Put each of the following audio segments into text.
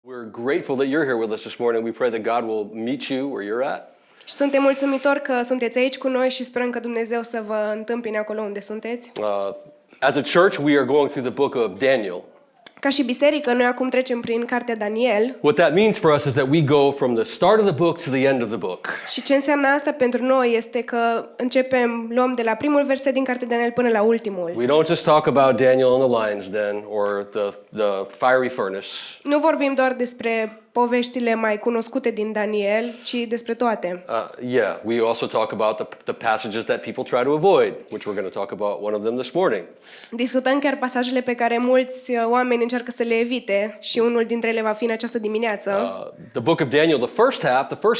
We're grateful that you're here with us this morning. We pray that God will meet you where you're at. Și suntem mulțumitori că sunteți aici cu noi și sperăm că Dumnezeu să vă întâmpine acolo unde sunteți. As a church, we are going through the book of Daniel. Ca și biserică, noi acum trecem prin cartea Daniel. What that means for us is that we go from the start of the book to the end of the book. Și ce înseamnă asta pentru noi este că luăm de la primul verset din cartea Daniel până la ultimul. We don't just talk about Daniel in the lion's den or the fiery furnace. Nu vorbim doar despre poveștile mai cunoscute din Daniel, ci despre toate. Yeah, we also talk about the passages that people try to avoid, which we're going to talk about one of them this morning. Discutăm chiar pasajele pe care mulți oameni încearcă să le evite și unul dintre ele va fi în această dimineață. The book of Daniel, the first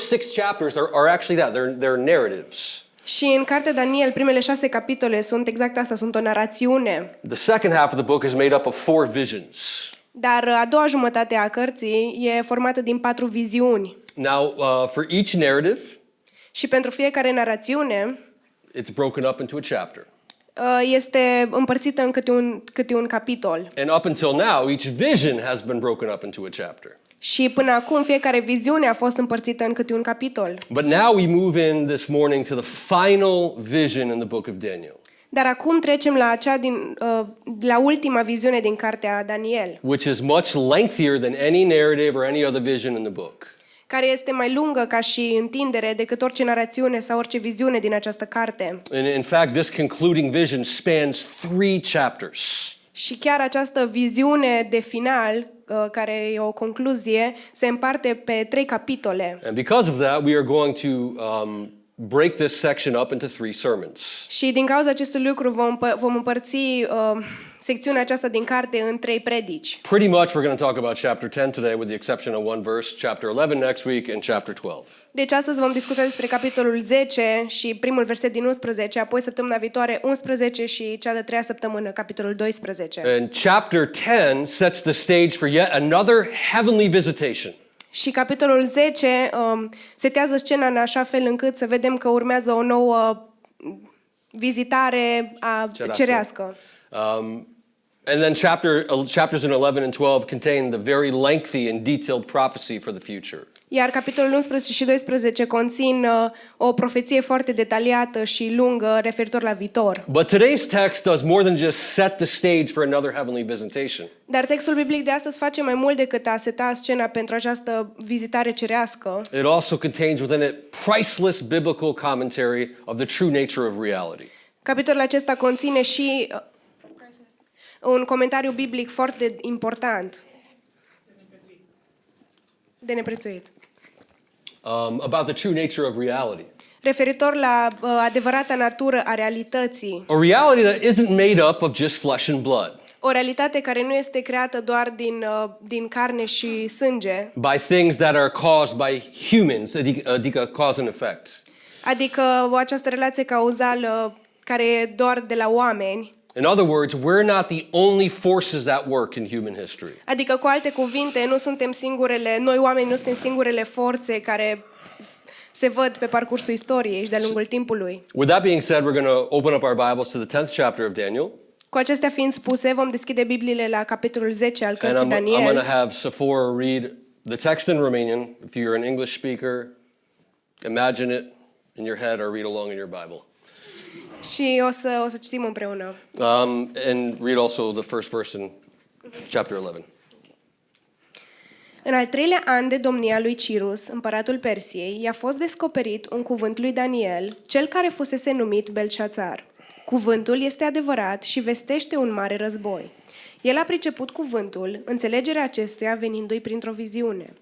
6 chapters are actually that. They're narratives. Și în cartea Daniel, primele 6 capitole sunt exact asta, sunt o narațiune. The second half of the book is made up of 4 visions. Dar a doua jumătate a cărții e formată din 4 viziuni. Now, for each narrative, Și pentru fiecare narațiune it's broken up into a chapter. este împărțită în câte un capitol. And up until now, each vision has been broken up into a chapter. Și până acum fiecare viziune a fost împărțită în câte un capitol. But now we move in this morning to the final vision in the book of Daniel, Dar acum trecem la ultima viziune din cartea Daniel, which is much lengthier than any narrative or any other vision in the book. care este mai lungă ca și întindere decât orice narațiune sau orice viziune din această carte. And in fact, this concluding vision spans 3 chapters. Și chiar această viziune de final, care e o concluzie, se împarte pe 3 capitole. And because of that, we are going to break this section up into 3 sermons. Și din cauza acestui lucru vom împărți secțiunea aceasta din carte în 3 predici. Pretty much we're going to talk about chapter 10 today with the exception of one verse, chapter 11 next week and chapter 12. Deci astăzi vom discuta despre capitolul 10 și primul verset din 11, apoi săptămâna viitoare 11 și cea de-a treia săptămână, capitolul 12. And chapter 10 sets the stage for yet another heavenly visitation. Și capitolul 10 setează scena în așa fel încât să vedem că urmează o nouă vizitare cerească. And then chapters in 11 and 12 contain the very lengthy and detailed prophecy for the future. Iar capitolul 11 și 12 conțin o profeție foarte detaliată și lungă referitor la viitor. But today's text does more than just set the stage for another heavenly visitation. Dar textul biblic de astăzi face mai mult decât a seta scena pentru această vizitare cerească. It also contains within it priceless biblical commentary of the true nature of reality. Capitolul acesta conține și un comentariu biblic foarte important. De neprețuit. About the true nature of reality. Referitor la adevărata natură a realității. A reality that isn't made up of just flesh and blood. O realitate care nu este creată doar din carne și sânge. By things that are caused by humans, adică cause and effect. Adică această relație cauzală care e doar de la oameni. In other words, we're not the only forces at work in human history. Adică, cu alte cuvinte, noi oameni nu suntem singurele forțe care se văd pe parcursul istoriei și de-a lungul timpului. With that being said, we're going to open up our Bibles to the 10th chapter of Daniel. Cu acestea fiind spuse, vom deschide Bibliile la capitolul 10 al cărții And I'm going Daniel. to have Sephora read the text in Romanian. If you're an English speaker, imagine it in your head or read along in your Bible. Și o să citim împreună. And read also the first verse in chapter 11. În al 3-lea an de domnia lui Cirus, împăratul Persiei, i-a fost descoperit un cuvânt lui Daniel, cel care fusese numit Belșațar. Cuvântul este adevărat și vestește un mare război. El a priceput cuvântul, înțelegerea acestuia venindu-i printr-o viziune.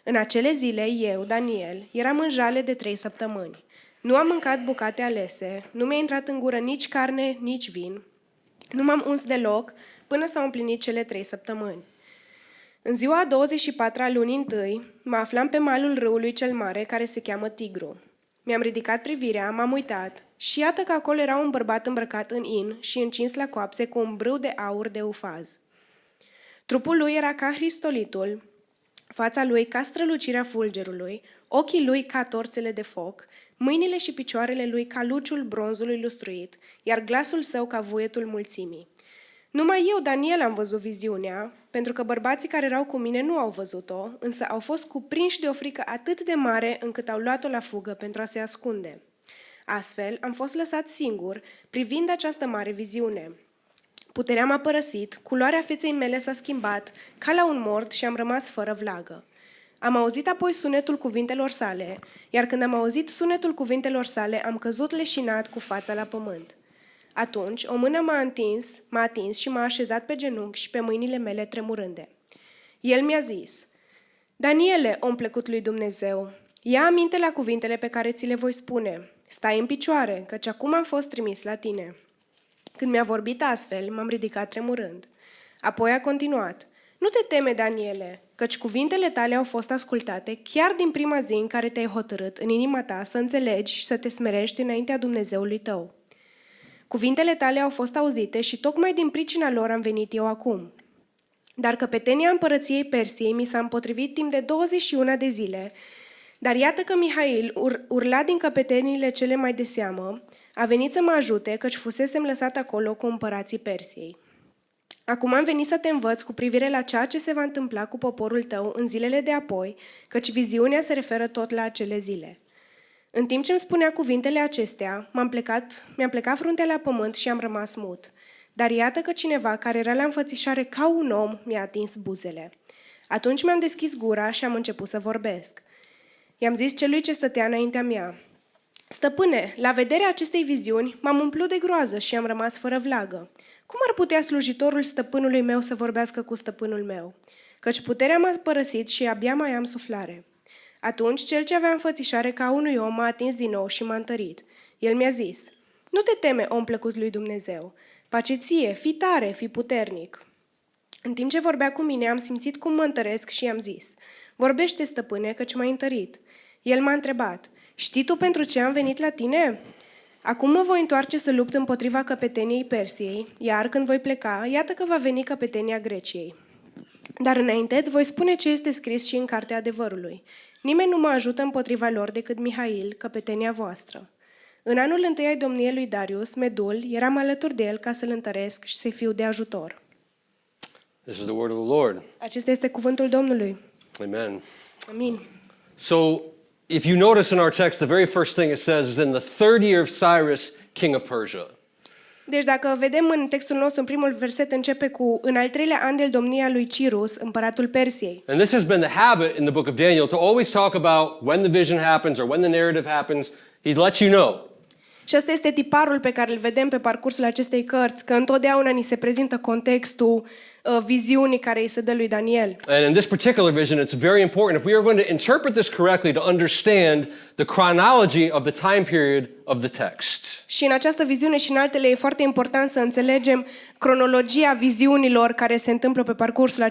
În acele zile, eu, Daniel, eram în jale de 3 săptămâni. Nu am mâncat bucate alese, nu mi-a intrat în gură nici carne, nici vin. Nu m-am uns deloc până s-au împlinit cele 3 săptămâni. În ziua a 24-a lunii întâi, mă aflam pe malul râului cel mare, care se cheamă Tigru. Mi-am ridicat privirea, m-am uitat și iată că acolo era un bărbat îmbrăcat în in și încins la coapse cu un brâu de aur de ufaz. Trupul lui era ca hristolitul, fața lui ca strălucirea fulgerului, ochii lui ca torțele de foc, mâinile și picioarele lui ca luciul bronzului lustruit, iar glasul său ca vuietul mulțimii. Numai eu, Daniel, am văzut viziunea, pentru că bărbații care erau cu mine nu au văzut-o, însă au fost cuprinși de o frică atât de mare încât au luat-o la fugă pentru a se ascunde. Astfel, am fost lăsat singur, privind această mare viziune. Puterea m-a părăsit, culoarea feței mele s-a schimbat, ca la un mort și am rămas fără vlagă. Am auzit apoi sunetul cuvintelor sale, iar când am auzit sunetul cuvintelor sale, am căzut leșinat cu fața la pământ. Atunci, o mână m-a atins și m-a așezat pe genunchi și pe mâinile mele tremurânde. El mi-a zis: Daniele, om plăcut lui Dumnezeu, ia aminte la cuvintele pe care ți le voi spune. Stai în picioare, căci acum am fost trimis la tine. Când mi-a vorbit astfel, m-am ridicat tremurând. Apoi a continuat: Nu te teme, Daniele, căci cuvintele tale au fost ascultate chiar din prima zi în care te-ai hotărât în inima ta să înțelegi și să te smerești înaintea Dumnezeului tău. Cuvintele tale au fost auzite și tocmai din pricina lor am venit eu acum. Dar căpetenia împărăției Persiei mi s-a împotrivit timp de 21 de zile, dar iată că Mihail, urla din căpeteniile cele mai de seamă, a venit să mă ajute, căci fusesem lăsat acolo cu împărații Persiei. Acum am venit să te învăț cu privire la ceea ce se va întâmpla cu poporul tău în zilele de apoi, căci viziunea se referă tot la acele zile. În timp ce îmi spunea cuvintele acestea, mi-am plecat fruntea la pământ și am rămas mut. Dar iată că cineva care era la înfățișare ca un om mi-a atins buzele. Atunci mi-am deschis gura și am început să vorbesc. I-am zis celui ce stătea înaintea mea: Stăpâne, la vederea acestei viziuni m-am umplut de groază și am rămas fără vlagă. Cum ar putea slujitorul stăpânului meu să vorbească cu stăpânul meu? Căci puterea m-a părăsit și abia mai am suflare. Atunci cel ce avea înfățișare ca unui om m-a atins din nou și m-a întărit. El mi-a zis: Nu te teme, om plăcut lui Dumnezeu. Pace ție, fii tare, fii puternic. În timp ce vorbea cu mine, am simțit cum mă întăresc și i-am zis: Vorbește, stăpâne, căci m-ai întărit. El m-a întrebat: Știi tu pentru ce am venit la tine? Acum mă voi întoarce să lupt împotriva căpeteniei Persiei, iar când voi pleca, iată că va veni căpetenia Greciei. Dar înainte îți voi spune ce este scris și în cartea adevărului. Nimeni nu mă ajută împotriva lor decât Mihail, căpetenia voastră. În anul întâi ai domniei lui Darius, Medul, eram alături de el ca să-l întăresc și să-i fiu de ajutor. This is the word of the Lord. Acesta este cuvântul Domnului. Amen. Amin. So, if you notice in our text, the very first thing it says is in the third year of Cyrus, king of Persia. Deci dacă vedem în textul nostru, în primul verset începe cu în al treilea an de domnia lui Cirus, împăratul Persiei. And this has been the habit in the book of Daniel to always talk about when the vision happens or when the narrative happens. He'd let you know. Și ăsta este tiparul pe care îl vedem pe parcursul acestei cărți, că întotdeauna ni se prezintă contextul viziunii care îi se dă lui Daniel. And in this particular vision, it's very important. If we are going to interpret this correctly, to understand the chronology of the time period of the text. Și în această viziune și în altele e foarte important să înțelegem cronologia viziunilor care se întâmplă pe parcursul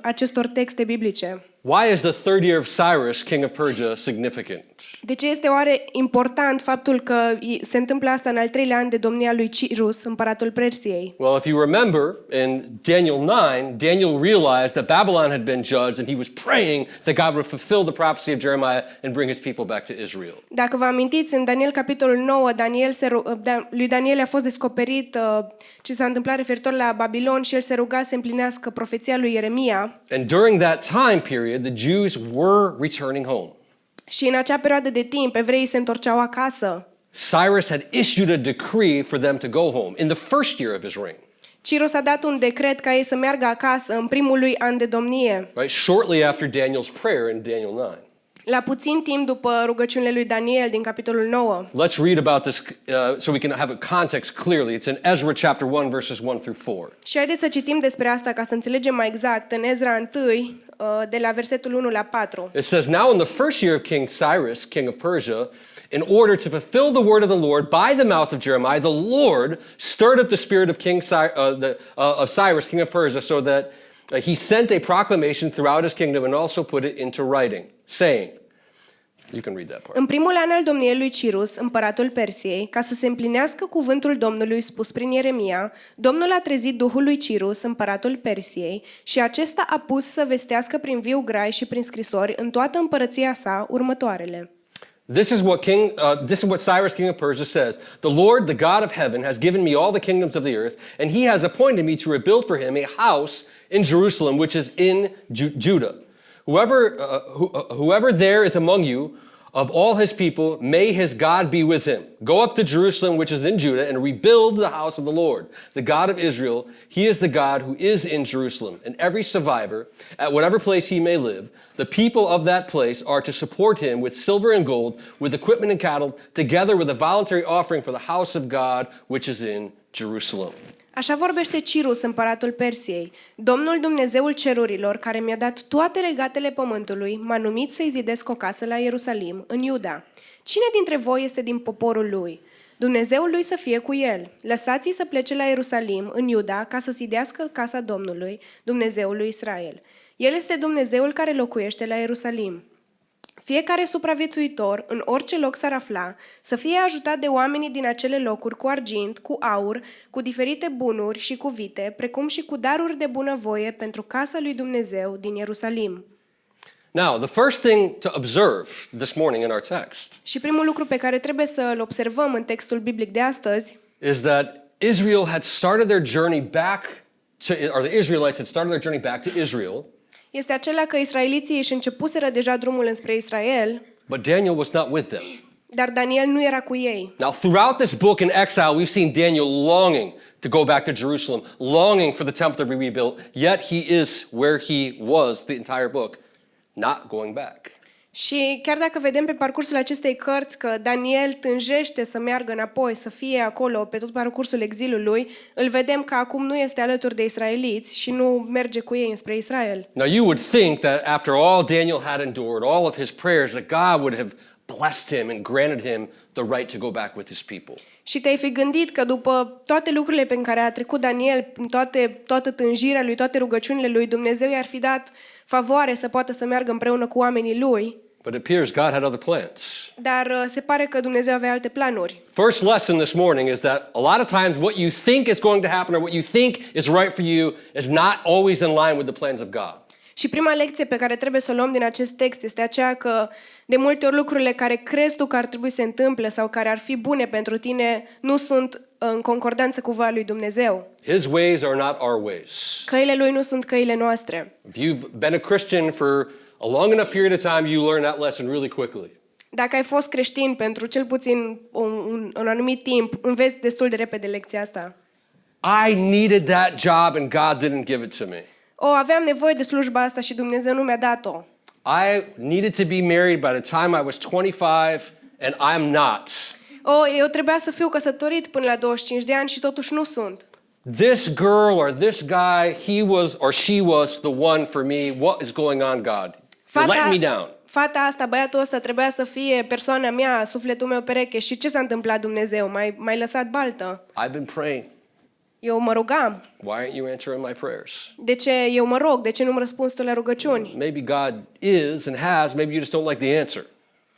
acestor texte biblice. Why is the third year of Cyrus, king of Persia, significant? De ce este oare important faptul că se întâmplă asta în al treilea an de domnia lui Cirus, împăratul Persiei? Well, if you remember, in Daniel 9, Daniel realized that Babylon had been judged and he was praying that God would fulfill the prophecy of Jeremiah and bring his people back to Israel. Dacă vă amintiți, în Daniel capitolul 9, lui Daniel a fost descoperit ce s-a întâmplat referitor la Babilon și el se ruga să împlinească profeția lui Ieremia. And during that time period, the Jews were returning home. Și în acea perioadă de timp, evreii se întorceau acasă. Cyrus had issued a decree for them to go home in the first year of his reign. Cirus a dat un decret ca ei să meargă acasă în primul lui an de domnie. Right, shortly after Daniel's prayer in Daniel 9. La puțin timp după rugăciunile lui Daniel din capitolul 9. Let's read about this so we can have a context clearly. It's in Ezra chapter 1 verses 1 through 4. Și haideți să citim despre asta ca să înțelegem mai exact în Ezra 1 de la versetul 1 la 4. It says, Now in the first year of King Cyrus, king of Persia, in order to fulfill the word of the Lord by the mouth of Jeremiah, the Lord stirred up the spirit of of Cyrus, king of Persia, so that he sent a proclamation throughout his kingdom and also put it into writing, saying, you can read that part. În primul an al domniei lui Cirus, împăratul Persiei, ca să se împlinească cuvântul Domnului spus prin Ieremia, Domnul a trezit duhul lui Cirus, împăratul Persiei, și acesta a pus să vestească prin viu grai și prin scrisori în toată împărăția sa următoarele. This is what Cyrus, king of Persia, says. The Lord, the God of heaven, has given me all the kingdoms of the earth, and he has appointed me to rebuild for him a house in Jerusalem, which is in Judah. Whoever there is among you, of all his people, may his God be with him. Go up to Jerusalem, which is in Judah, and rebuild the house of the Lord, the God of Israel. He is the God who is in Jerusalem. And every survivor, at whatever place he may live, the people of that place are to support him with silver and gold, with equipment and cattle, together with a voluntary offering for the house of God, which is in Jerusalem. Așa vorbește Cirus, împăratul Persiei. Domnul Dumnezeul cerurilor, care mi-a dat toate regatele pământului, m-a numit să-i zidesc o casă la Ierusalim, în Iuda. Cine dintre voi este din poporul lui? Dumnezeul lui să fie cu el. Lăsați-i să plece la Ierusalim, în Iuda, ca să zidească casa Domnului, Dumnezeul lui Israel. El este Dumnezeul care locuiește la Ierusalim. Fiecare supraviețuitor, în orice loc s-ar afla, să fie ajutat de oamenii din acele locuri cu argint, cu aur, cu diferite bunuri și cu vite, precum și cu daruri de bunăvoie pentru casa lui Dumnezeu din Ierusalim. Now, the first thing to observe this morning in our text Și primul lucru pe care trebuie să-l observăm în textul biblic de astăzi is that Israel had started their journey back to, or the Israelites had started their journey back to Israel, este acela că israeliții își începuseră deja drumul înspre Israel, but Daniel was not with them. dar Daniel nu era cu ei. Now, throughout this book in exile, we've seen Daniel longing to go back to Jerusalem, longing for the temple to be rebuilt, yet he is where he was the entire book, not going back. Și chiar dacă vedem pe parcursul acestei cărți că Daniel tânjește să meargă înapoi, să fie acolo pe tot parcursul exilului, îl vedem că acum nu este alături de israeliți și nu merge cu ei înspre Israel. Now, you would think that after all Daniel had endured, all of his prayers, that God would have blessed him and granted him the right to go back with his people. Și te-ai fi gândit că după toate lucrurile pe care a trecut Daniel, toată tânjirea lui, toate rugăciunile lui, Dumnezeu i-ar fi dat favoare să poată să meargă împreună cu oamenii lui. But it appears God had other plans. Dar se pare că Dumnezeu avea alte planuri. First lesson this morning is that a lot of times what you think is going to happen or what you think is right for you is not always in line with the plans of God. Și prima lecție pe care trebuie să o luăm din acest text este aceea că de multe ori lucrurile care crezi tu că ar trebui să se întâmple sau care ar fi bune pentru tine nu sunt în concordanță cu voia lui Dumnezeu. His ways are not our ways. Căile lui nu sunt căile noastre. If you've been a Christian for a long enough period of time, you learn that lesson really quickly. Dacă ai fost creștin pentru cel puțin un anumit timp, înveți destul de repede lecția asta. I needed that job and God didn't give it to me. Aveam nevoie de slujba asta și Dumnezeu nu mi-a dat-o. I needed to be married by the time I was 25 and I'm not. Eu trebuia să fiu căsătorit până la 25 de ani și totuși nu sunt. This girl or this guy, he was or she was the one for me. What is going on, God? You're letting me down. Fata asta, băiatul ăsta trebuia să fie persoana mea, sufletul meu pereche. Și ce s-a întâmplat, Dumnezeu? M-ai lăsat baltă. I've been praying. Eu mă rugam. Why aren't you answering my prayers? De ce eu mă rog? De ce nu-mi răspunzi tu la rugăciuni? Maybe God is and has, maybe you just don't like the answer.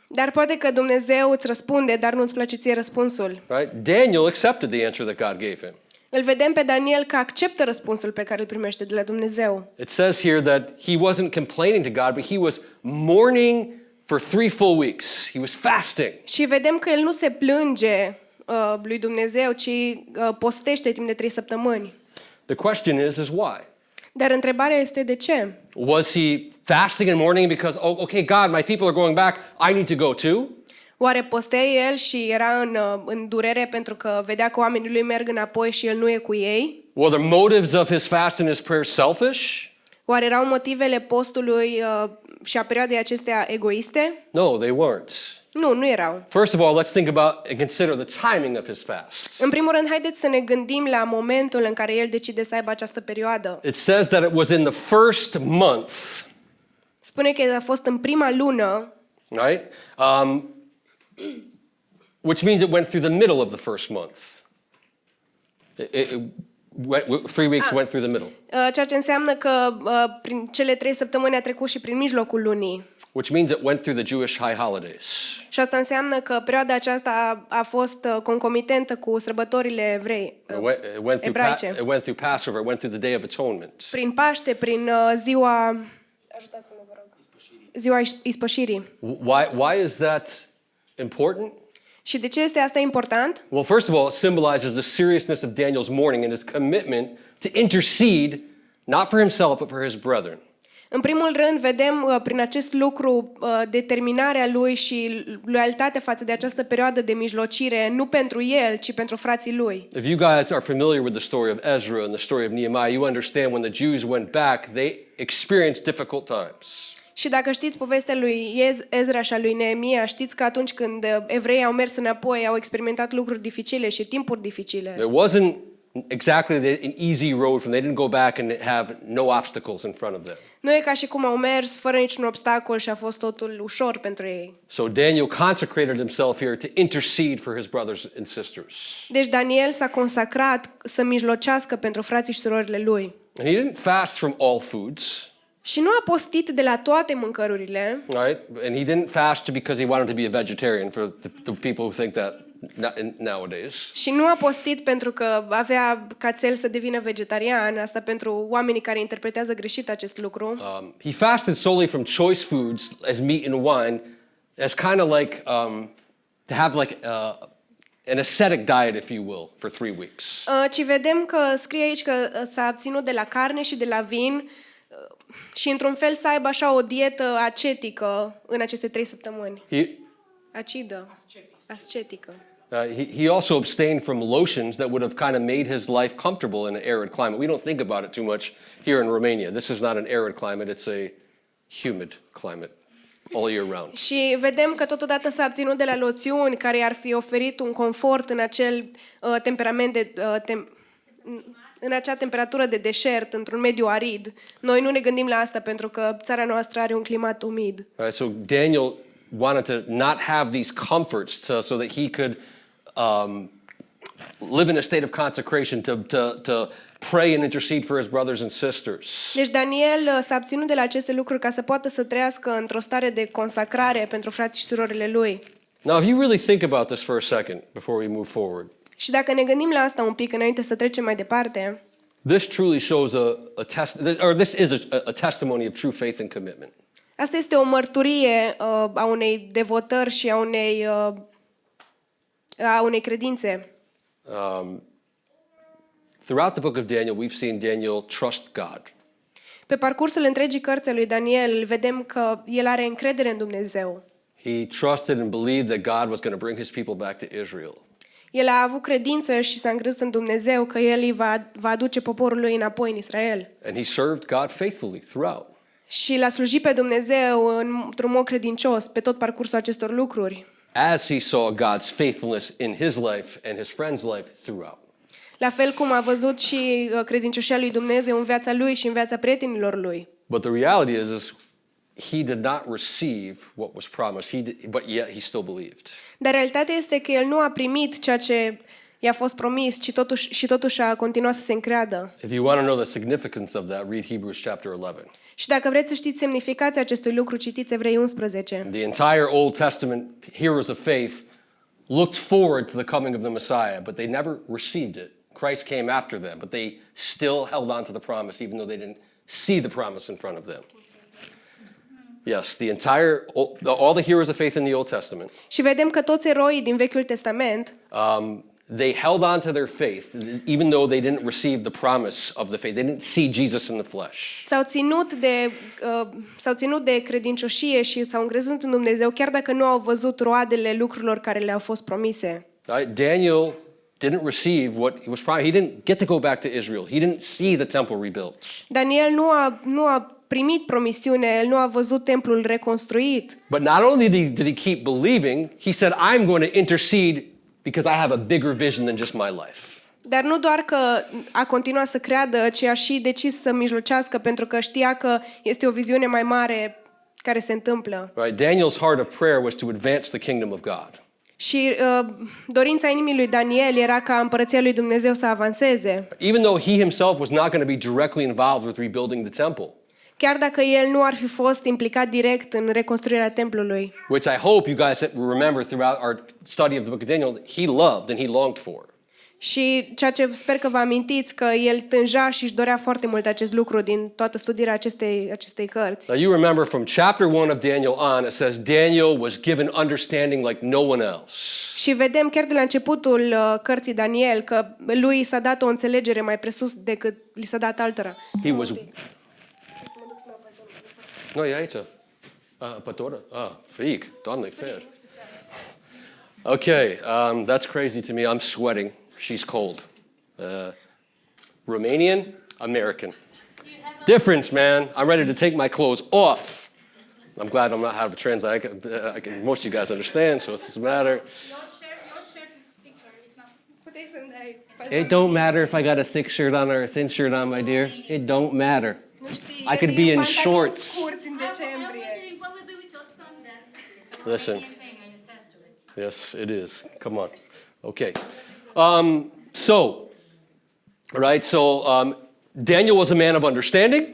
Dar poate că Dumnezeu îți răspunde, dar nu îți place ție răspunsul. Right? Daniel accepted the answer that God gave him. Îl vedem pe Daniel că acceptă răspunsul pe care îl primește de la Dumnezeu. It says here that he wasn't complaining to God, but he was mourning for 3 full weeks. He was fasting. Și vedem că el nu se plânge lui Dumnezeu, ci postește timp de 3 săptămâni. The question is why? Dar întrebarea este de ce? Was he fasting and mourning because, oh, okay, God, my people are going back, I need to go too? Oare postea el și era în durere pentru că vedea că oamenii lui merg înapoi și el nu e cu ei? Were the motives of his fast and his prayer selfish? Oare erau motivele postului și a perioadei acestea egoiste? No, they weren't. Nu erau. First of all, let's think about and consider the timing of his fast. În primul rând, haideți să ne gândim la momentul în care el decide să aibă această perioadă. It says that it was in the first month, Spune că a fost în prima lună, right? Which means it went through the middle of the first month. 3 weeks went through the middle. Ceea ce înseamnă că prin cele 3 săptămâni a trecut și prin mijlocul lunii. Which means it went through the Jewish high holidays. Și asta înseamnă că perioada aceasta a fost concomitentă cu sărbătorile ebraice. It went through Passover, it went through the Day of Atonement. Prin Paște, prin ziua... Ajutați-mă, vă rog. Ziua ispășirii. Why is that important? Și de ce este asta important? Well, first of all, it symbolizes the seriousness of Daniel's mourning and his commitment to intercede, not for himself, but for his brethren. În primul rând, vedem prin acest lucru determinarea lui și loialitatea față de această perioadă de mijlocire, nu pentru el, ci pentru frații lui. If you guys are familiar with the story of Ezra and the story of Nehemiah, you understand when the Jews went back, they experienced difficult times. Și dacă știți povestea lui Ezra și a lui Neemia, știți că atunci când evreii au mers înapoi, au experimentat lucruri dificile și timpuri dificile. It wasn't exactly an easy road from they didn't go back and have no obstacles in front of them. Nu e ca și cum au mers fără niciun obstacol și a fost totul ușor pentru ei. So Daniel consecrated himself here to intercede for his brothers and sisters. Deci Daniel s-a consacrat să mijlocească pentru frații și surorile lui. And he didn't fast from all foods. Și nu a postit de la toate mâncărurile. Right? And he didn't fast because he wanted to be a vegetarian for the people who think that nowadays. Și nu a postit pentru că avea ca cel să devină vegetarian, asta pentru oamenii care interpretează greșit acest lucru. He fasted solely from choice foods as meat and wine, as kind of like to have like an ascetic diet, if you will, for 3 weeks. Ci vedem că scrie aici că s-a abținut de la carne și de la vin și într-un fel să aibă așa o dietă ascetică în aceste 3 săptămâni. Acidă. Ascetică. He also abstained from lotions that would have kind of made his life comfortable in an arid climate. We don't think about it too much here in Romania. This is not an arid climate, it's a humid climate all year round. Și vedem că totodată s-a abținut de la loțiuni care i-ar fi oferit un confort în acel temperament de în acea temperatură de deșert, într-un mediu arid. Noi nu ne gândim la asta pentru că țara noastră are un climat umid. Right, so Daniel wanted to not have these comforts so that he could live in a state of consecration, to pray and intercede for his brothers and sisters. Deci Daniel s-a abținut de la aceste lucruri ca să poată să trăiască într-o stare de consacrare pentru frații și surorile lui. Now, if you really think about this for a second before we move forward, Și dacă ne gândim la asta un pic înainte să trecem mai departe, this truly shows this is a testimony of true faith and commitment. asta este o mărturie a unei devotări și a unei credințe. Throughout the book of Daniel, we've seen Daniel trust God. Pe parcursul întregii cărți a lui Daniel, vedem că el are încredere în Dumnezeu. He trusted and believed that God was going to bring his people back to Israel. El a avut credință și s-a încrezut în Dumnezeu că el îi va aduce poporul lui înapoi în Israel. And he served God faithfully throughout. Și l-a slujit pe Dumnezeu într-un mod credincios pe tot parcursul acestor lucruri. As he saw God's faithfulness in his life and his friends' life throughout. La fel cum a văzut și credincioșia lui Dumnezeu în viața lui și în viața prietenilor lui. But the reality is he did not receive what was promised, but yet he still believed. Dar realitatea este că el nu a primit ceea ce i-a fost promis, ci totuși a continuat să se încreadă. If you want to know the significance of that, read Hebrews chapter 11. Și dacă vreți să știți semnificația acestui lucru, citiți Evrei 11. The entire Old Testament heroes of faith looked forward to the coming of the Messiah, but they never received it. Christ came after them, but they still held on to the promise, even though they didn't see the promise in front of them. Yes, all the heroes of faith in the Old Testament. Și vedem că toți eroii din Vechiul Testament They held on to their faith, even though they didn't receive the promise of the faith. They didn't see Jesus in the flesh. S-au ținut de credincioșie și s-au încrezut în Dumnezeu, chiar dacă nu au văzut roadele lucrurilor care le-au fost promise. Daniel didn't receive what he was promised. He didn't get to go back to Israel. He didn't see the temple rebuilt. Daniel nu a primit promisiune, el nu a văzut templul reconstruit. But not only did he keep believing, he said, I'm going to intercede because I have a bigger vision than just my life. Dar nu doar că a continuat să creadă, ci a și decis să mijlocească pentru că știa că este o viziune mai mare care se întâmplă. Right? Daniel's heart of prayer was to advance the kingdom of God. Și dorința inimii lui Daniel era ca împărăția lui Dumnezeu să avanseze. Even though he himself was not going to be directly involved with rebuilding the temple. Chiar dacă el nu ar fi fost implicat direct în reconstruirea templului. Which I hope you guys remember throughout our study of the book of Daniel, he loved and he longed for. Și ceea ce sper că vă amintiți, că el tânja și își dorea foarte mult acest lucru din toată studierea acestei cărți. Now you remember from chapter 1 of Daniel on, it says Daniel was given understanding like no one else. Și vedem chiar de la începutul cărții Daniel că lui s-a dat o înțelegere mai presus decât li s-a dat altora. He was... No, e aici. Pătoră? Frig. Doamne, fer. Okay, that's crazy to me. I'm sweating. She's cold. Romanian, American. Difference, man. I'm ready to take my clothes off. I'm glad I'm not having a translate. Most of you guys understand, so it doesn't matter. Your shirt is thicker. It's not. It don't matter if I got a thick shirt on or a thin shirt on, my dear. It don't matter. I could be in shorts. Scurți în decembrie. What will be with your son then? It's a Listen. Romanian thing. I attest to it. Yes, it is. Come on. Okay. Daniel was a man of understanding.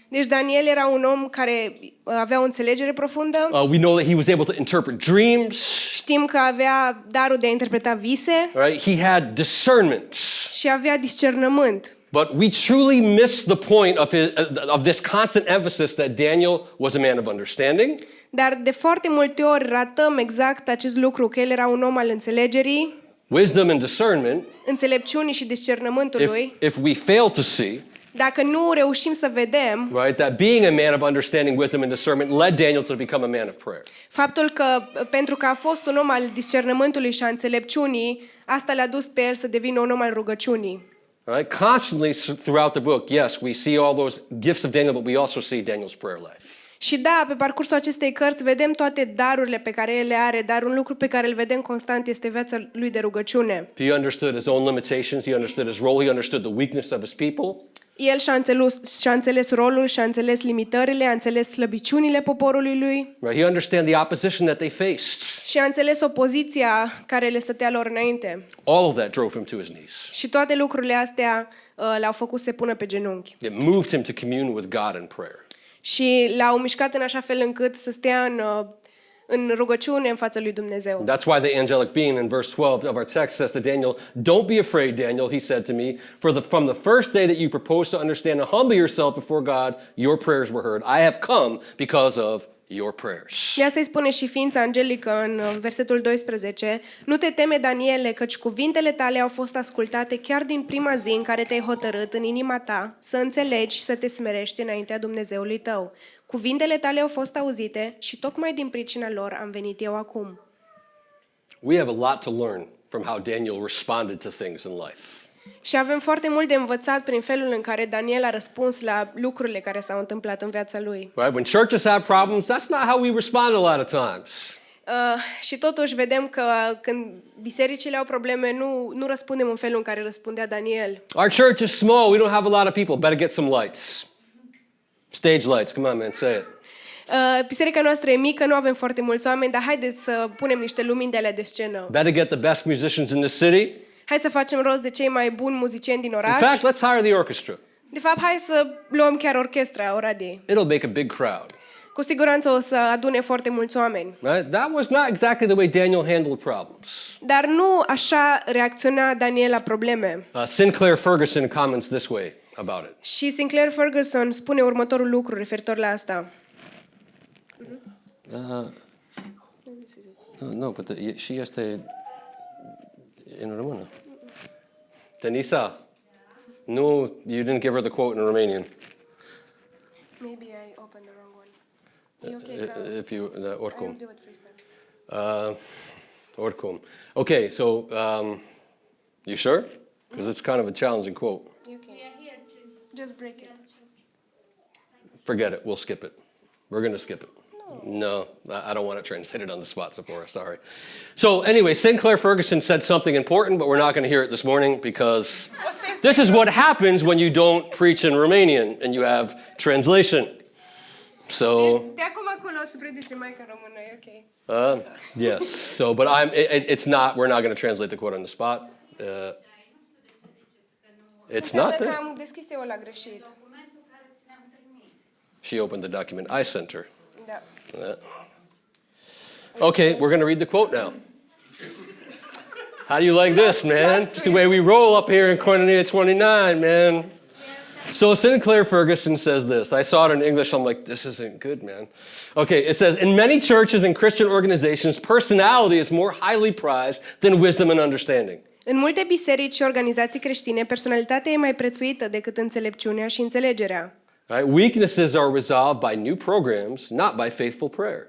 Deci Daniel era un om care avea o înțelegere profundă. We know that he was able to interpret dreams. Știm că avea darul de a interpreta vise Right? He had discernment. și avea discernământ. But we truly miss the point of this constant emphasis that Daniel was a man of understanding. Dar de foarte multe ori ratăm exact acest lucru, că el era un om al înțelegerii, Wisdom and discernment. înțelepciunii și discernământului. If we fail to see, Dacă nu reușim să vedem right, that being a man of understanding, wisdom and discernment led Daniel to become a man of prayer. faptul că, pentru că a fost un om al discernământului și a înțelepciunii, asta l-a dus pe el să devină un om al rugăciunii. Right? Constantly throughout the book, yes, we see all those gifts of Daniel, but we also see Daniel's prayer life. Și da, pe parcursul acestei cărți vedem toate darurile pe care el le are, dar un lucru pe care îl vedem constant este viața lui de rugăciune. He understood his own limitations. He understood his role. He understood the weakness of his people. El și-a înțeles rolul, și-a înțeles limitările, a înțeles slăbiciunile poporului lui Right? He understood the opposition that they faced. și a înțeles opoziția care le stătea lor înainte. All of that drove him to his knees. Și toate lucrurile astea l-au făcut să se pună pe genunchi. It moved him to commune with God in prayer. Și l-au mișcat în așa fel încât să stea în rugăciune în fața lui Dumnezeu. That's why the angelic being in verse 12 of our text says to Daniel, "Don't be afraid, Daniel," he said to me, from the first day that you proposed to understand and humble yourself before God, your prayers were heard. I have come because of your prayers." De asta îi spune și ființa angelică în versetul 12, "Nu te teme, Daniele, căci cuvintele tale au fost ascultate chiar din prima zi în care te-ai hotărât în inima ta să înțelegi și să te smerești înaintea Dumnezeului tău. Cuvintele tale au fost auzite și tocmai din pricina lor am venit eu acum." We have a lot to learn from how Daniel responded to things in life. Și avem foarte mult de învățat prin felul în care Daniel a răspuns la lucrurile care s-au întâmplat în viața lui. Right? When churches have problems, that's not how we respond a lot of times. Și totuși vedem că când bisericile au probleme, nu răspundem în felul în care răspundea Daniel. Our church is small. We don't have a lot of people. Better get some lights. Stage lights. Come on, man, say it. Biserica noastră e mică, nu avem foarte mulți oameni, dar haideți să punem niște lumini de alea de scenă. Better get the best musicians in the city. Hai să facem rost de cei mai buni muzicieni din In oraș. fact, let's hire the orchestra. De fapt, hai să luăm chiar orchestra Oradei. It'll make a big crowd. Cu siguranță o să adune foarte mulți oameni. Right? That was not exactly the way Daniel handled problems. Dar nu așa reacționa Daniel la probleme. Sinclair Ferguson comments this way about it. Și Sinclair Ferguson spune următorul lucru referitor la asta. No, but și este în română. Denisa, no, you didn't give her the quote in Romanian. Maybe I opened the wrong one. E okay, If you, oricum. I'll do it freestyle. Oricum. Okay, so you sure? Because it's kind of a challenging quote. E okay. We are here to. Just break it. Forget it. We'll skip it. We're going to skip it. No, I don't want it translated on the spot, Sephora. Sorry. So anyway, Sinclair Ferguson said something important, but we're not going to hear it this morning because this is what happens when you don't preach in Romanian and you have translation. So De acum acolo o să predice mai ca română, e ok. yes. So, but it's not. We're not going to translate the quote on the spot. It's not Înseamnă că there. am deschis eu la greșit. Documentul care ți-l-am trimis. She opened the document I sent her. Da. Okay, we're going to read the quote now. How do you like this, man? Just the way we roll up here in Koinonia 29, man. So Sinclair Ferguson says this. I saw it in English. I'm like, this isn't good, man. Okay, it says, in many churches and Christian organizations, personality is more highly prized than wisdom and understanding. În multe biserici și organizații creștine, personalitatea e mai prețuită decât înțelepciunea și înțelegerea. Right? Weaknesses are resolved by new programs, not by faithful prayer.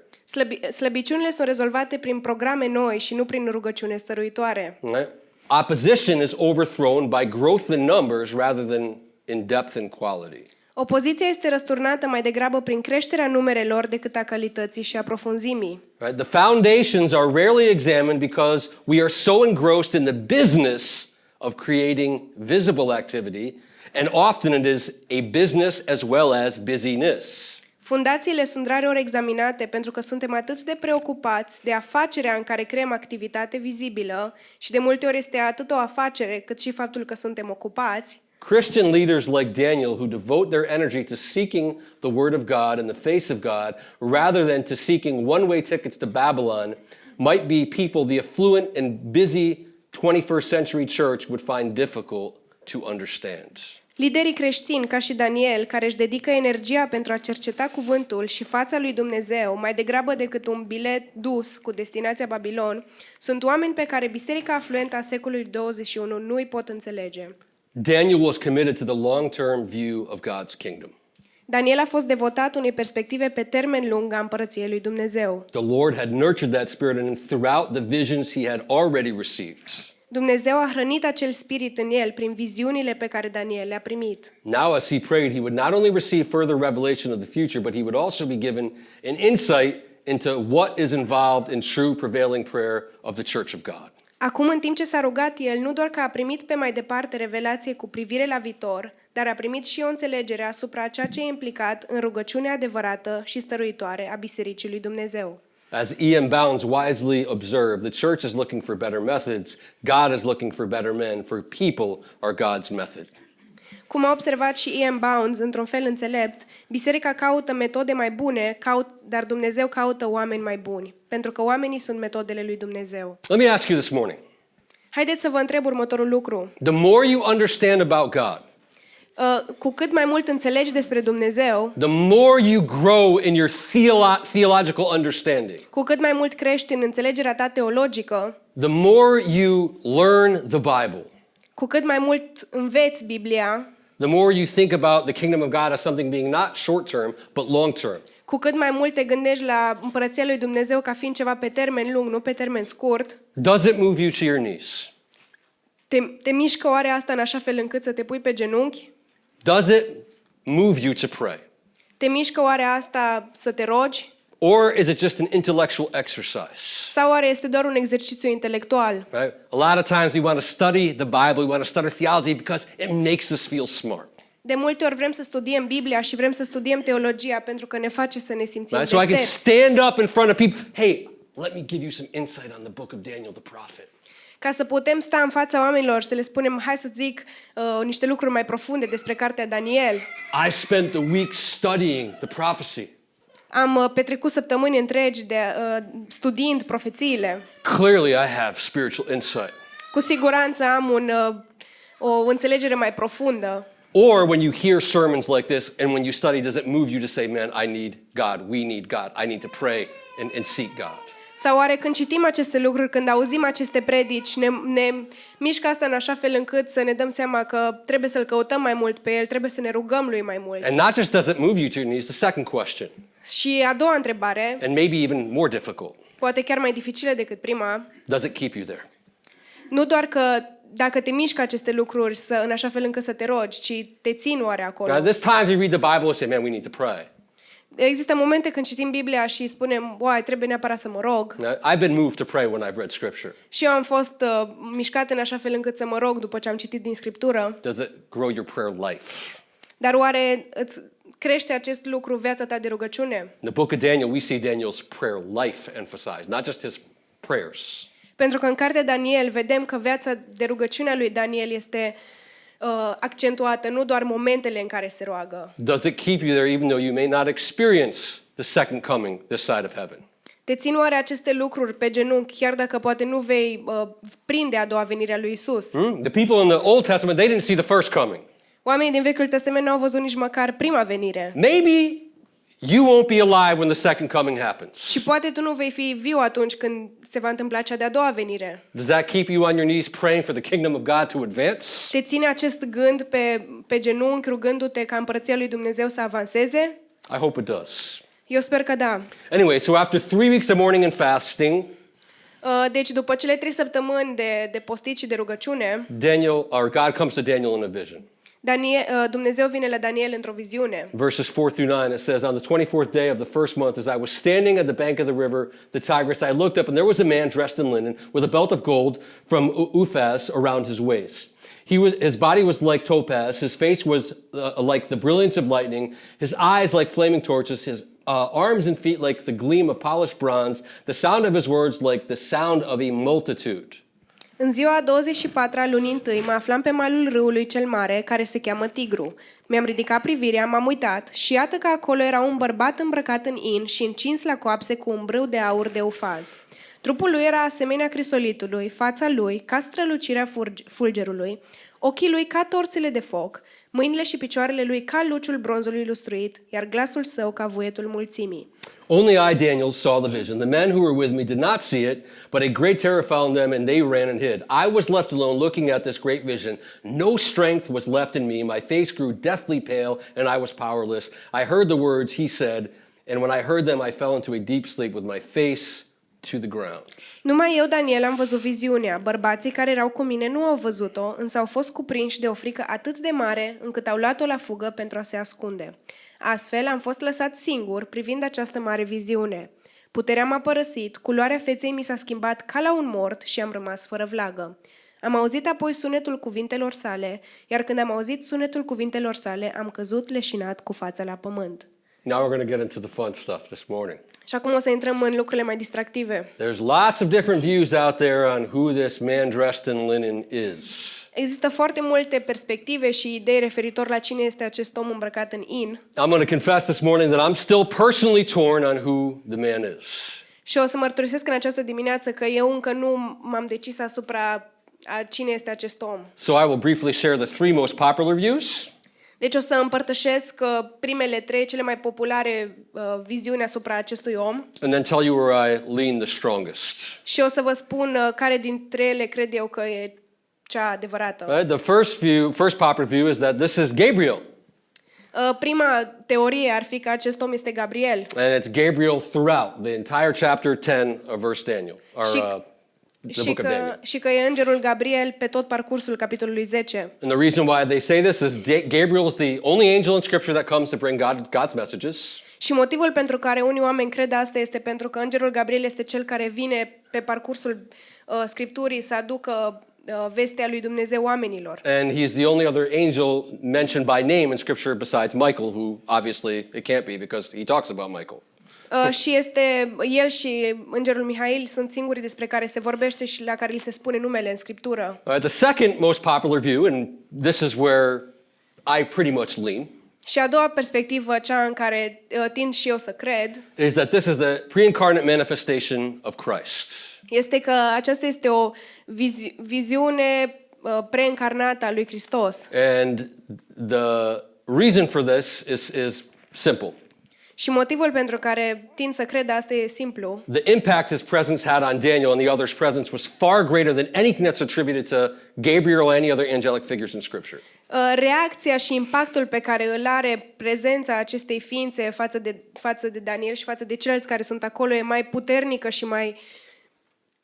Slăbiciunile sunt rezolvate prin programe noi și nu prin rugăciune stăruitoare. Right? Opposition is overthrown by growth in numbers rather than in depth and quality. Opoziția este răsturnată mai degrabă prin creșterea numerelor decât a calității și a profunzimii. Right? The foundations are rarely examined because we are so engrossed in the business of creating visible activity, and often it is a business as well as busyness. Fundațiile sunt rareori examinate pentru că suntem atât de preocupați de afacerea în care creăm activitate vizibilă și de multe ori este atât o afacere cât și faptul că suntem ocupați. Christian leaders like Daniel who devote their energy to seeking the word of God and the face of God rather than to seeking one-way tickets to Babylon might be people the affluent and busy 21st century church would find difficult to understand. Liderii creștini, ca și Daniel, care își dedică energia pentru a cerceta cuvântul și fața lui Dumnezeu, mai degrabă decât un bilet dus cu destinația Babilon, sunt oameni pe care biserica afluentă a secolului 21 nu îi pot înțelege. Daniel was committed to the long-term view of God's kingdom. Daniel a fost devotat unei perspective pe termen lung a împărăției lui Dumnezeu. The Lord had nurtured that spirit and throughout the visions he had already received. Dumnezeu a hrănit acel spirit în el prin viziunile pe care Daniel le-a primit. Now, as he prayed, he would not only receive further revelation of the future, but he would also be given an insight into what is involved in true prevailing prayer of the Church of God. Acum, în timp ce s-a rugat el, nu doar că a primit pe mai departe revelație cu privire la viitor, dar a primit și o înțelegere asupra ceea ce e implicat în rugăciunea adevărată și stăruitoare a Bisericii lui Dumnezeu. As E.M. Bounds wisely observed, the church is looking for better methods, God is looking for better men, for people are God's method. Cum a observat și E.M. Bounds într-un fel înțelept, biserica caută metode mai bune, dar Dumnezeu caută oameni mai buni, pentru că oamenii sunt metodele lui Dumnezeu. Let me ask you this morning. Haideți să vă întreb următorul lucru. The more you understand about God, Cu cât mai mult înțelegi despre Dumnezeu, the more you grow in your theological understanding, cu cât mai mult crești în înțelegerea ta teologică, the more you learn the Bible, cu cât mai mult înveți Biblia, the more you think about the kingdom of God as something being not short term, but long term. cu cât mai mult te gândești la împărăția lui Dumnezeu ca fiind ceva pe termen lung, nu pe termen scurt, Does it move you to your knees? te mișcă oare asta în așa fel încât să te pui pe genunchi? Does it move you to pray? Te mișcă oare asta să te rogi? Or is it just an intellectual exercise? Sau oare este doar un exercițiu intelectual? Right? A lot of times we want to study the Bible, we want to study theology because it makes us feel smart. De multe ori vrem să studiem Biblia și vrem să studiem teologia pentru că ne face să ne simțim Right? So I can deștepți. stand up in front of people, hey, let me give you some insight on the book of Daniel the prophet. Ca să putem sta în fața oamenilor, să le spunem, hai să zic niște lucruri mai profunde despre cartea Daniel. I spent the week studying the prophecy. Am petrecut săptămâni întregi studiind profețiile. Clearly I have spiritual insight. Cu siguranță am o înțelegere mai profundă. Or when you hear sermons like this and when you study, does it move you to say, man, I need God, we need God, I need to pray and seek God? Sau oare când citim aceste lucruri, când auzim aceste predici, ne mișcă asta în așa fel încât să ne dăm seama că trebuie să-L căutăm mai mult pe El, trebuie să ne rugăm Lui mai mult. And not just does it move you to your knees, the second question, Și a doua întrebare, and maybe even more difficult, poate chiar mai dificilă decât prima, does it keep you there? nu doar că dacă te mișcă aceste lucruri în așa fel încât să te rogi, ci te țin oare acolo. Now, there's times we read the Bible and say, man, we need to pray. Există momente când citim Biblia și spunem, uai, trebuie neapărat să mă rog. Now, I've been moved to pray when I've read Scripture. Și eu am fost mișcat în așa fel încât să mă rog după ce am citit din Scriptură. Does it grow your prayer life? Dar oare îți crește acest lucru viața ta de rugăciune? In the book of Daniel, we see Daniel's prayer life emphasized, not just his prayers. Pentru că în cartea Daniel vedem că viața de rugăciune a lui Daniel este accentuată, nu doar momentele în care se roagă. Does it keep you there even though you may not experience the second coming this side of heaven? Te țin oare aceste lucruri pe genunchi, chiar dacă poate nu vei prinde a doua venire a lui Isus? The people in the Old Testament, they didn't see the first coming. Oamenii din Vechiul Testament nu au văzut nici măcar prima venire. Maybe you won't be alive when the second coming happens. Și poate tu nu vei fi viu atunci când se va întâmpla cea de-a doua venire. Does that keep you on your knees praying for the kingdom of God to advance? Te ține acest gând pe genunchi rugându-te ca împărăția lui Dumnezeu să avanseze? I hope it does. Eu sper că da. Anyway, so after 3 weeks of mourning and fasting, Deci după cele 3 săptămâni de postit și de rugăciune, God comes to Daniel in a vision. Dumnezeu vine la Daniel într-o viziune. Verses 4 through 9, it says, on the 24th day of the first month, as I was standing at the bank of the river, the Tigris, I looked up, and there was a man dressed in linen, with a belt of gold from Uphaz around his waist. His body was like topaz, his face was like the brilliance of lightning, his eyes like flaming torches, his arms and feet like the gleam of polished bronze, the sound of his words like the sound of a multitude. În ziua a 24-a lunii întâi mă aflam pe malul râului cel mare, care se cheamă Tigru. Mi-am ridicat privirea, m-am uitat și iată că acolo era un bărbat îmbrăcat în in și încins la coapse cu un brâu de aur de ufaz. Trupul lui era asemenea crisolitului, fața lui ca strălucirea fulgerului, ochii lui ca torțele de foc, mâinile și picioarele lui ca luciul bronzului lustruit, iar glasul său ca vuietul mulțimii. Only I, Daniel, saw the vision. The men who were with me did not see it, but a great terror fell on them, and they ran and hid. I was left alone looking at this great vision. No strength was left in me. My face grew deathly pale, and I was powerless. I heard the words he said, and when I heard them, I fell into a deep sleep with my face to the ground. Numai eu, Daniel, am văzut viziunea. Bărbații care erau cu mine nu au văzut-o, însă au fost cuprinși de o frică atât de mare încât au luat-o la fugă pentru a se ascunde. Astfel am fost lăsat singur privind această mare viziune. Puterea m-a părăsit, culoarea feței mi s-a schimbat ca la un mort și am rămas fără vlagă. Am auzit apoi sunetul cuvintelor sale, iar când am auzit sunetul cuvintelor sale, am căzut leșinat cu fața la pământ. Now we're going to get into the fun stuff this morning. Și acum o să intrăm în lucrurile mai distractive. There's lots of different views out there on who this man dressed in linen is. Există foarte multe perspective și idei referitor la cine este acest om îmbrăcat în in. I'm going to confess this morning that I'm still personally torn on who the man is. Și o să mărturisesc în această dimineață că eu încă nu m-am decis asupra a cine este acest om. So I will briefly share the 3 most popular views. Deci o să împărtășesc primele 3 cele mai populare viziuni asupra acestui om. And then tell you where I lean the strongest. Și o să vă spun care dintre ele cred eu că e cea adevărată. The first popular view is that this is Gabriel. Prima teorie ar fi că acest om este Gabriel. And it's Gabriel throughout the entire chapter 10 of verse Daniel. The book of Daniel. Și că e îngerul Gabriel pe tot parcursul capitolului 10. And the reason why they say this is Gabriel is the only angel in Scripture that comes to bring God's messages. Și motivul pentru care unii oameni cred asta este pentru că îngerul Gabriel este cel care vine pe parcursul Scripturii să aducă vestea lui Dumnezeu oamenilor. And he is the only other angel mentioned by name in Scripture besides Michael, who obviously it can't be because he talks about Michael. Și este el și îngerul Mihail sunt singurii despre care se vorbește și la care li se spune numele în Scriptură. The second most popular view, and this is where I pretty much lean, Și a doua perspectivă, cea în care tind și eu să cred, is that this is the pre-incarnate manifestation of Christ. este că aceasta este o viziune preîncarnată a lui Hristos. And the reason for this is simple. Și motivul pentru care tind să cred asta e simplu. The impact his presence had on Daniel and the others' presence was far greater than anything that's attributed to Gabriel or any other angelic figures in Scripture. Reacția și impactul pe care îl are prezența acestei ființe față de Daniel și față de ceilalți care sunt acolo e mai puternică și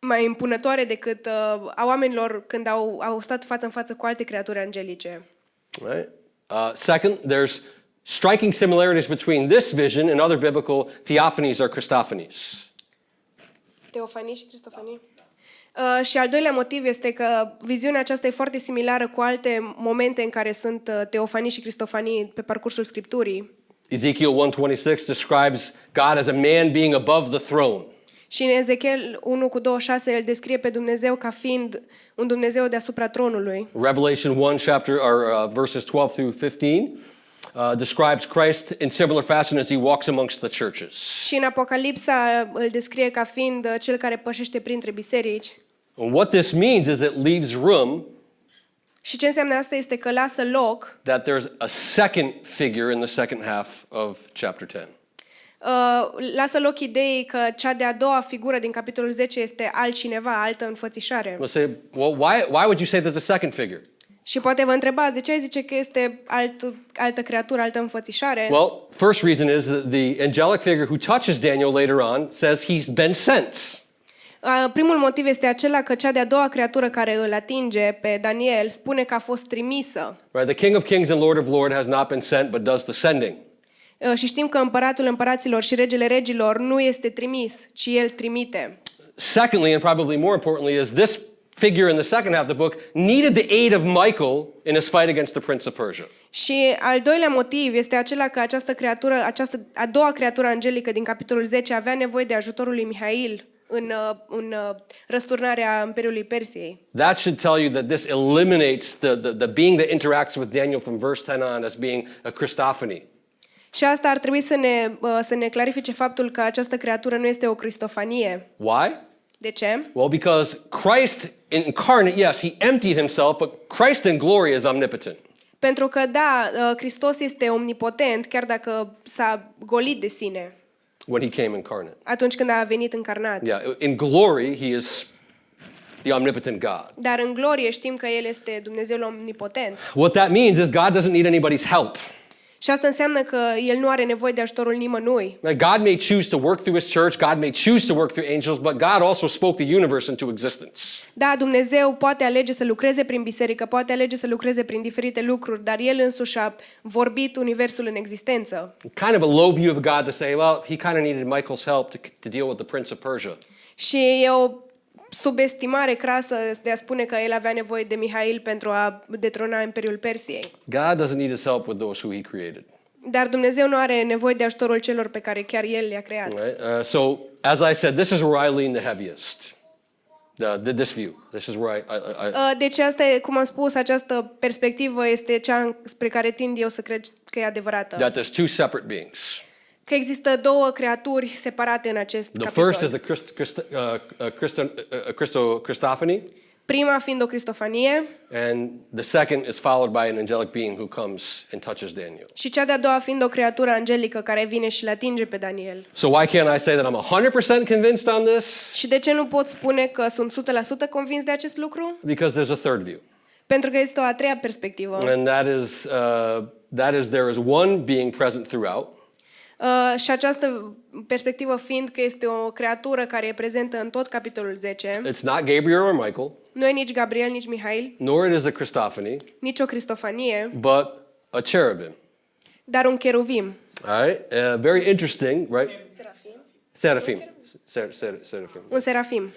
mai impunătoare decât a oamenilor când au stat față în față cu alte creaturi angelice. Right? Second, there's striking similarities between this vision and other biblical theophanies or Christophanies. Teofanii și Cristofanii. Și al doilea motiv este că viziunea aceasta e foarte similară cu alte momente în care sunt teofanii și cristofanii pe parcursul Scripturii. Ezekiel 1:26 describes God as a man being above the throne. Și în Ezechiel 1:26 el descrie pe Dumnezeu ca fiind un Dumnezeu deasupra tronului. Revelation 1 verses 12 through 15 describes Christ in similar fashion as he walks amongst the churches. Și în Apocalipsa îl descrie ca fiind cel care pășește printre biserici. And what this means is it leaves room Și ce înseamnă asta este că lasă loc, that there's a second figure in the second half of chapter 10. lasă loc ideii că cea de-a doua figură din capitolul 10 este altcineva, altă înfățișare. We'll say, well, why would you say there's a second figure? Și poate vă întrebați, de ce ai zice că este altă creatură, altă înfățișare? Well, first reason is that the angelic figure who touches Daniel later on says he's been sent. Primul motiv este acela că cea de-a doua creatură care îl atinge pe Daniel spune că a fost trimisă. Right? The King of Kings and Lord of Lords has not been sent, but does the sending. Și știm că împăratul împăraților și regele regilor nu este trimis, ci el trimite. Secondly, and probably more importantly, is this figure in the second half of the book needed the aid of Michael in his fight against the prince of Persia. Și al doilea motiv este acela că a doua creatură angelică din capitolul 10 avea nevoie de ajutorul lui Mihail în răsturnarea Imperiului Persiei. That should tell you that this eliminates the being that interacts with Daniel from verse 10 on as being a Christophany. Și asta ar trebui să ne clarifice faptul că această creatură nu este o cristofanie. Why? De ce? Well, because Christ incarnate, yes, he emptied himself, but Christ in glory is omnipotent. Pentru că, da, Hristos este omnipotent, chiar dacă s-a golit de sine When he came incarnate. atunci când a venit încarnat. Yeah, in glory, he is the omnipotent God. Dar în glorie știm că El este Dumnezeul omnipotent. What that means is God doesn't need anybody's help. Și asta înseamnă că El nu are nevoie de ajutorul nimănui. Like God may choose to work through his church, God may choose to work through angels, but God also spoke the universe into existence. Da, Dumnezeu poate alege să lucreze prin biserică, poate alege să lucreze prin diferite lucruri, dar El însuși a vorbit universul în existență. Kind of a low view of God to say, well, he kind of needed Michael's help to deal with the prince of Persia. Și e o subestimare crasă de a spune că El avea nevoie de Mihail pentru a detrona Imperiul Persiei. God doesn't need his help with those who he created. Dar Dumnezeu nu are nevoie de ajutorul celor pe care chiar El le-a creat. Right? So, as I said, this is where I lean the heaviest. This view. This is where Deci asta e, cum am spus, această perspectivă este cea spre care tind eu să cred că e adevărată. that there's two separate beings. Că există două creaturi separate în acest The capitol. first is the Christophany, Prima fiind o cristofanie and the second is followed by an angelic being who comes and touches Daniel. și cea de-a doua fiind o creatură angelică care vine și îl atinge pe Daniel. So why can't I say that I'm 100% convinced on this? Și de ce nu pot spune că sunt 100% convins de acest lucru? Because there's a third view, Pentru că este o a treia perspectivă. and that is there is one being present throughout. Și această perspectivă fiind că este o creatură care e prezentă în tot capitolul 10. It's not Gabriel or Michael, Nu e nici Gabriel, nici Mihail, nor it is a Christophany, nici o cristofanie, but a cherubim. dar un cheruvim. All right, very interesting, right? Seraphim. Seraphim. Un serafim.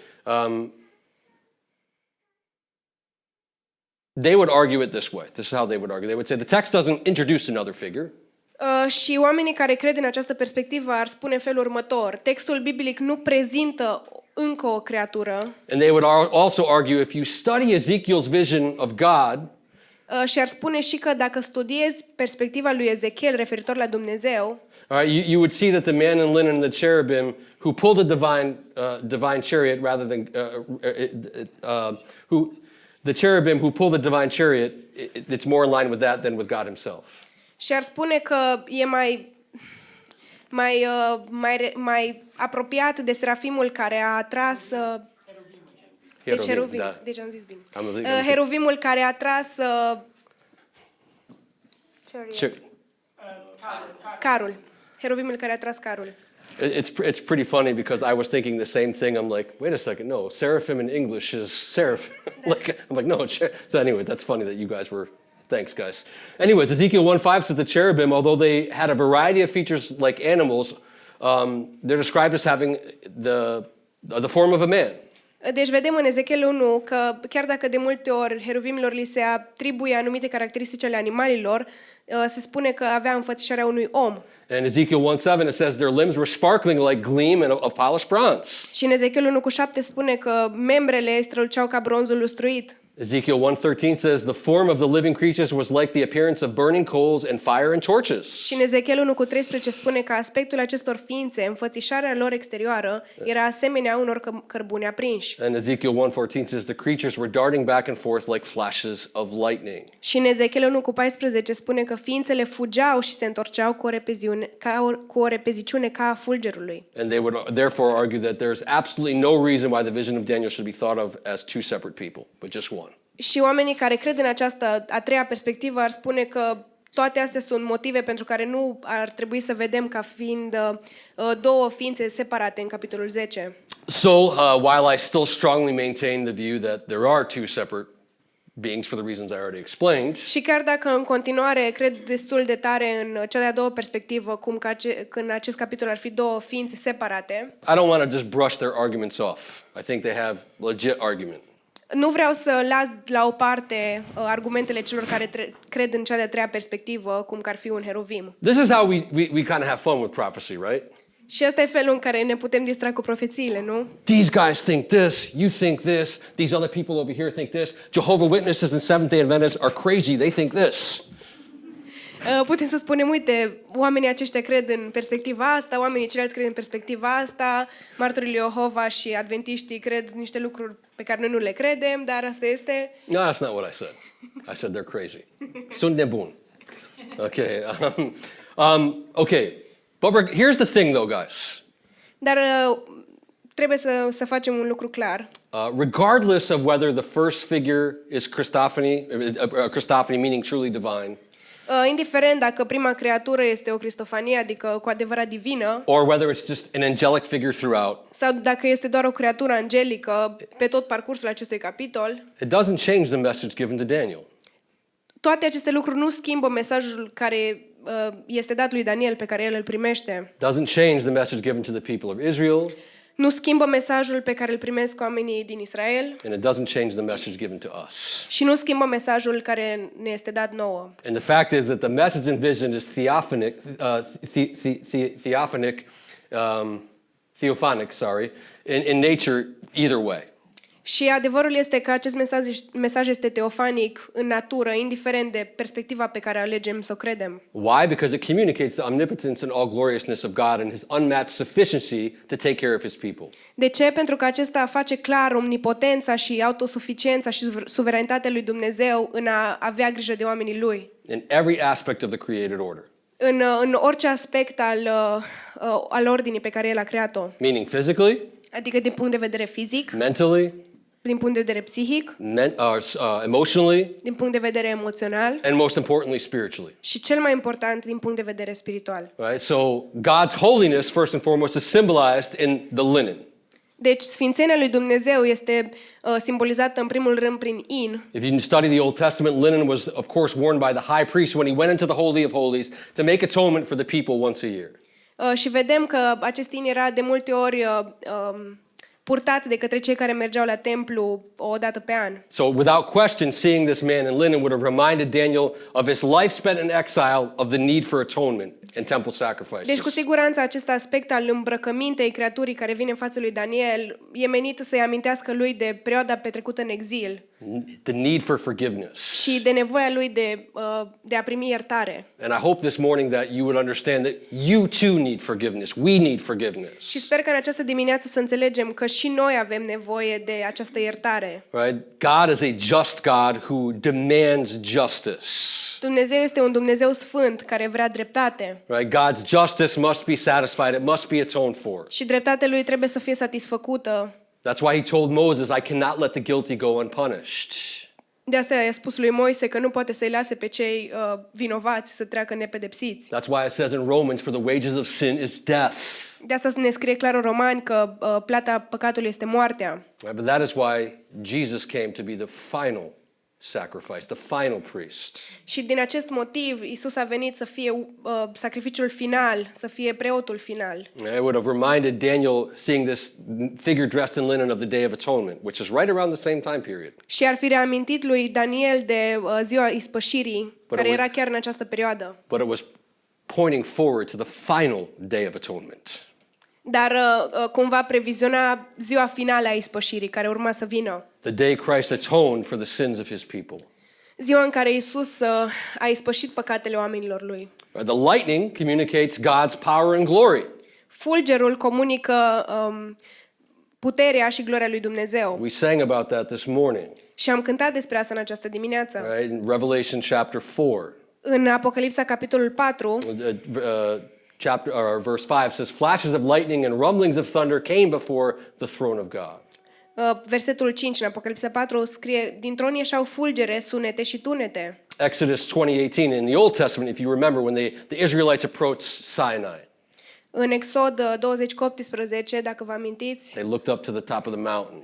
They would argue it this way. This is how they would argue. They would say the text doesn't introduce another figure. Și oamenii care cred în această perspectivă ar spune în felul următor. Textul biblic nu prezintă încă o creatură. And they would also argue if you study Ezekiel's vision of God, Și ar spune și că dacă studiezi perspectiva lui Ezechiel referitor la Dumnezeu, you would see that the man in linen and the cherubim who pulled the divine chariot rather than the cherubim who pulled the divine chariot, it's more in line with that than with God himself. și ar spune că e mai apropiat de serafimul care a atras de cheruvim. Da. Deci am zis bine. Heruvimul care a atras carul. Heruvimul care a atras carul. It's pretty funny because I was thinking the same thing. I'm like, wait a second, no, seraphim in English is seraphim. I'm like, no. So anyway, that's funny that you guys were. Thanks, guys. Anyways, Ezekiel 1:5 says the cherubim, although they had a variety of features like animals, they're described as having the form of a man. Deci vedem în Ezechiel 1 că chiar dacă de multe ori heruvimilor li se atribuie anumite caracteristici ale animalilor, se spune că avea înfățișarea unui om. And Ezekiel 1:7 it says their limbs were sparkling like gleam and of polished bronze. Și în Ezechiel 1:7 spune că membrele străluceau ca bronzul lustruit. Ezekiel 1:13 says, the form of the living creatures was like the appearance of burning coals and fire and torches. Și în Ezechiel 1:13 spune că aspectul acestor ființe, înfățișarea lor exterioară, era asemenea unor cărbuni aprinși. And Ezekiel 1:14 says, the creatures were darting back and forth like flashes of lightning. Și în Ezechiel 1:14 spune că ființele fugeau și se întorceau cu o repeziciune ca a fulgerului. And they would therefore argue that there's absolutely no reason why the vision of Daniel should be thought of as two separate people, but just one. Și oamenii care cred în această a treia perspectivă ar spune că toate astea sunt motive pentru care nu ar trebui să vedem ca fiind două ființe separate în capitolul 10. So, while I still strongly maintain the view that there are two separate beings for the reasons I already explained, Și chiar dacă în continuare cred destul de tare în cea de-a doua perspectivă, cum că în acest capitol ar fi două ființe separate, I don't want to just brush their arguments off. I think they have legit argument. nu vreau să las la o parte argumentele celor care cred în cea de-a treia perspectivă, cum că ar fi un heruvim. This is how we kind of have fun with prophecy, right? Și ăsta e felul în care ne putem distra cu profețiile, nu? These guys think this, you think this, these other people over here think this. Jehovah's Witnesses and Seventh-day Adventists are crazy, they think this. Putem să spunem, uite, oamenii aceștia cred în perspectiva asta, oamenii ceilalți cred în perspectiva asta, martorii Jehova și adventiștii cred niște lucruri pe care noi nu le credem, dar asta este... No, that's not what I said. I said they're crazy. Sunt nebun. Okay. Okay. But here's the thing, though, guys. Dar trebuie să facem un lucru clar. Regardless of whether the first figure is Christophany, Christophany meaning truly divine, Indiferent dacă prima creatură este o cristofanie, adică cu adevărat divină, or whether it's just an angelic figure throughout, sau dacă este doar o creatură angelică pe tot parcursul acestui capitol, it doesn't change the message given to Daniel. toate aceste lucruri nu schimbă mesajul care este dat lui Daniel, pe care el îl primește. Doesn't change the message given to the people of Israel, Nu schimbă mesajul pe care îl primesc oamenii din Israel and it doesn't change the message given to us. și nu schimbă mesajul care ne este dat nouă. And the fact is that the message in vision is theophanic, in nature either way. Și adevărul este că acest mesaj este teofanic în natură, indiferent de perspectiva pe care alegem să o credem. Why? Because it communicates the omnipotence and all gloriousness of God and his unmatched sufficiency to take care of his people. De ce? Pentru că acesta face clar omnipotența și autosuficiența și suveranitatea lui Dumnezeu în a avea grijă de oamenii lui. In every aspect of the created order. În orice aspect al ordinii pe care el a creat-o. Meaning physically, Adică din punct de vedere fizic, mentally, din punct de vedere psihic, emotionally, din punct de vedere emoțional and most importantly, spiritually. și cel mai important din punct de vedere spiritual. Right? So God's holiness, first and foremost, is symbolized in the linen. Deci sfințenia lui Dumnezeu este simbolizată în primul rând prin in. If you study the Old Testament, linen was, of course, worn by the high priest when he went into the Holy of Holies to make atonement for the people once a year. Și vedem că acest in era de multe ori purtat de către cei care mergeau la templu o dată pe an. So without question, seeing this man in linen would have reminded Daniel of his life spent in exile, of the need for atonement and temple sacrifices. Deci cu siguranță acest aspect al îmbrăcămintei creaturii care vine în fața lui Daniel e menit să-i amintească lui de perioada petrecută în exil. The need for forgiveness. Și de nevoia lui de a primi iertare. And I hope this morning that you would understand that you too need forgiveness. We need forgiveness. Și sper că în această dimineață să înțelegem că și noi avem nevoie de această iertare. Right? God is a just God who demands justice. Dumnezeu este un Dumnezeu sfânt care vrea dreptate. Right? God's justice must be satisfied. It must be atoned for. Și dreptatea lui trebuie să fie satisfăcută. That's why he told Moses, I cannot let the guilty go unpunished. De asta i-a spus lui Moise că nu poate să-i lase pe cei vinovați să treacă nepedepsiți. That's why it says in Romans, for the wages of sin is death. De asta ne scrie clar în Romani că plata păcatului este moartea. Right? But that is why Jesus came to be the final sacrifice, the final priest. Și din acest motiv Isus a venit să fie sacrificiul final, să fie preotul final. It would have reminded Daniel seeing this figure dressed in linen of the Day of Atonement, which is right around the same time period. Și ar fi reamintit lui Daniel de ziua ispășirii, care era chiar în această perioadă. But it was pointing forward to the final Day of Atonement. dar cumva previziona ziua finală a ispășirii care urma să vină. The day Christ atoned for the sins of his people. Ziua în care Iisus a ispășit păcatele oamenilor lui. The lightning communicates God's power and glory. Fulgerul comunică puterea și gloria lui Dumnezeu. We sang about that this morning, Și am cântat despre asta în această dimineață. right? In Revelation chapter 4, În Apocalipsa capitolul 4, chapter or verse 5 says, "Flashes of lightning and rumblings of thunder came before the throne of God." versetul 5 în Apocalipsa 4 scrie: din tron ieșeau fulgere, sunete și tunete. Exodus 20:18 in the Old Testament, if you remember, when the Israelites approached Sinai, În Exod 20:18, dacă vă amintiți, they looked up to the top of the mountain.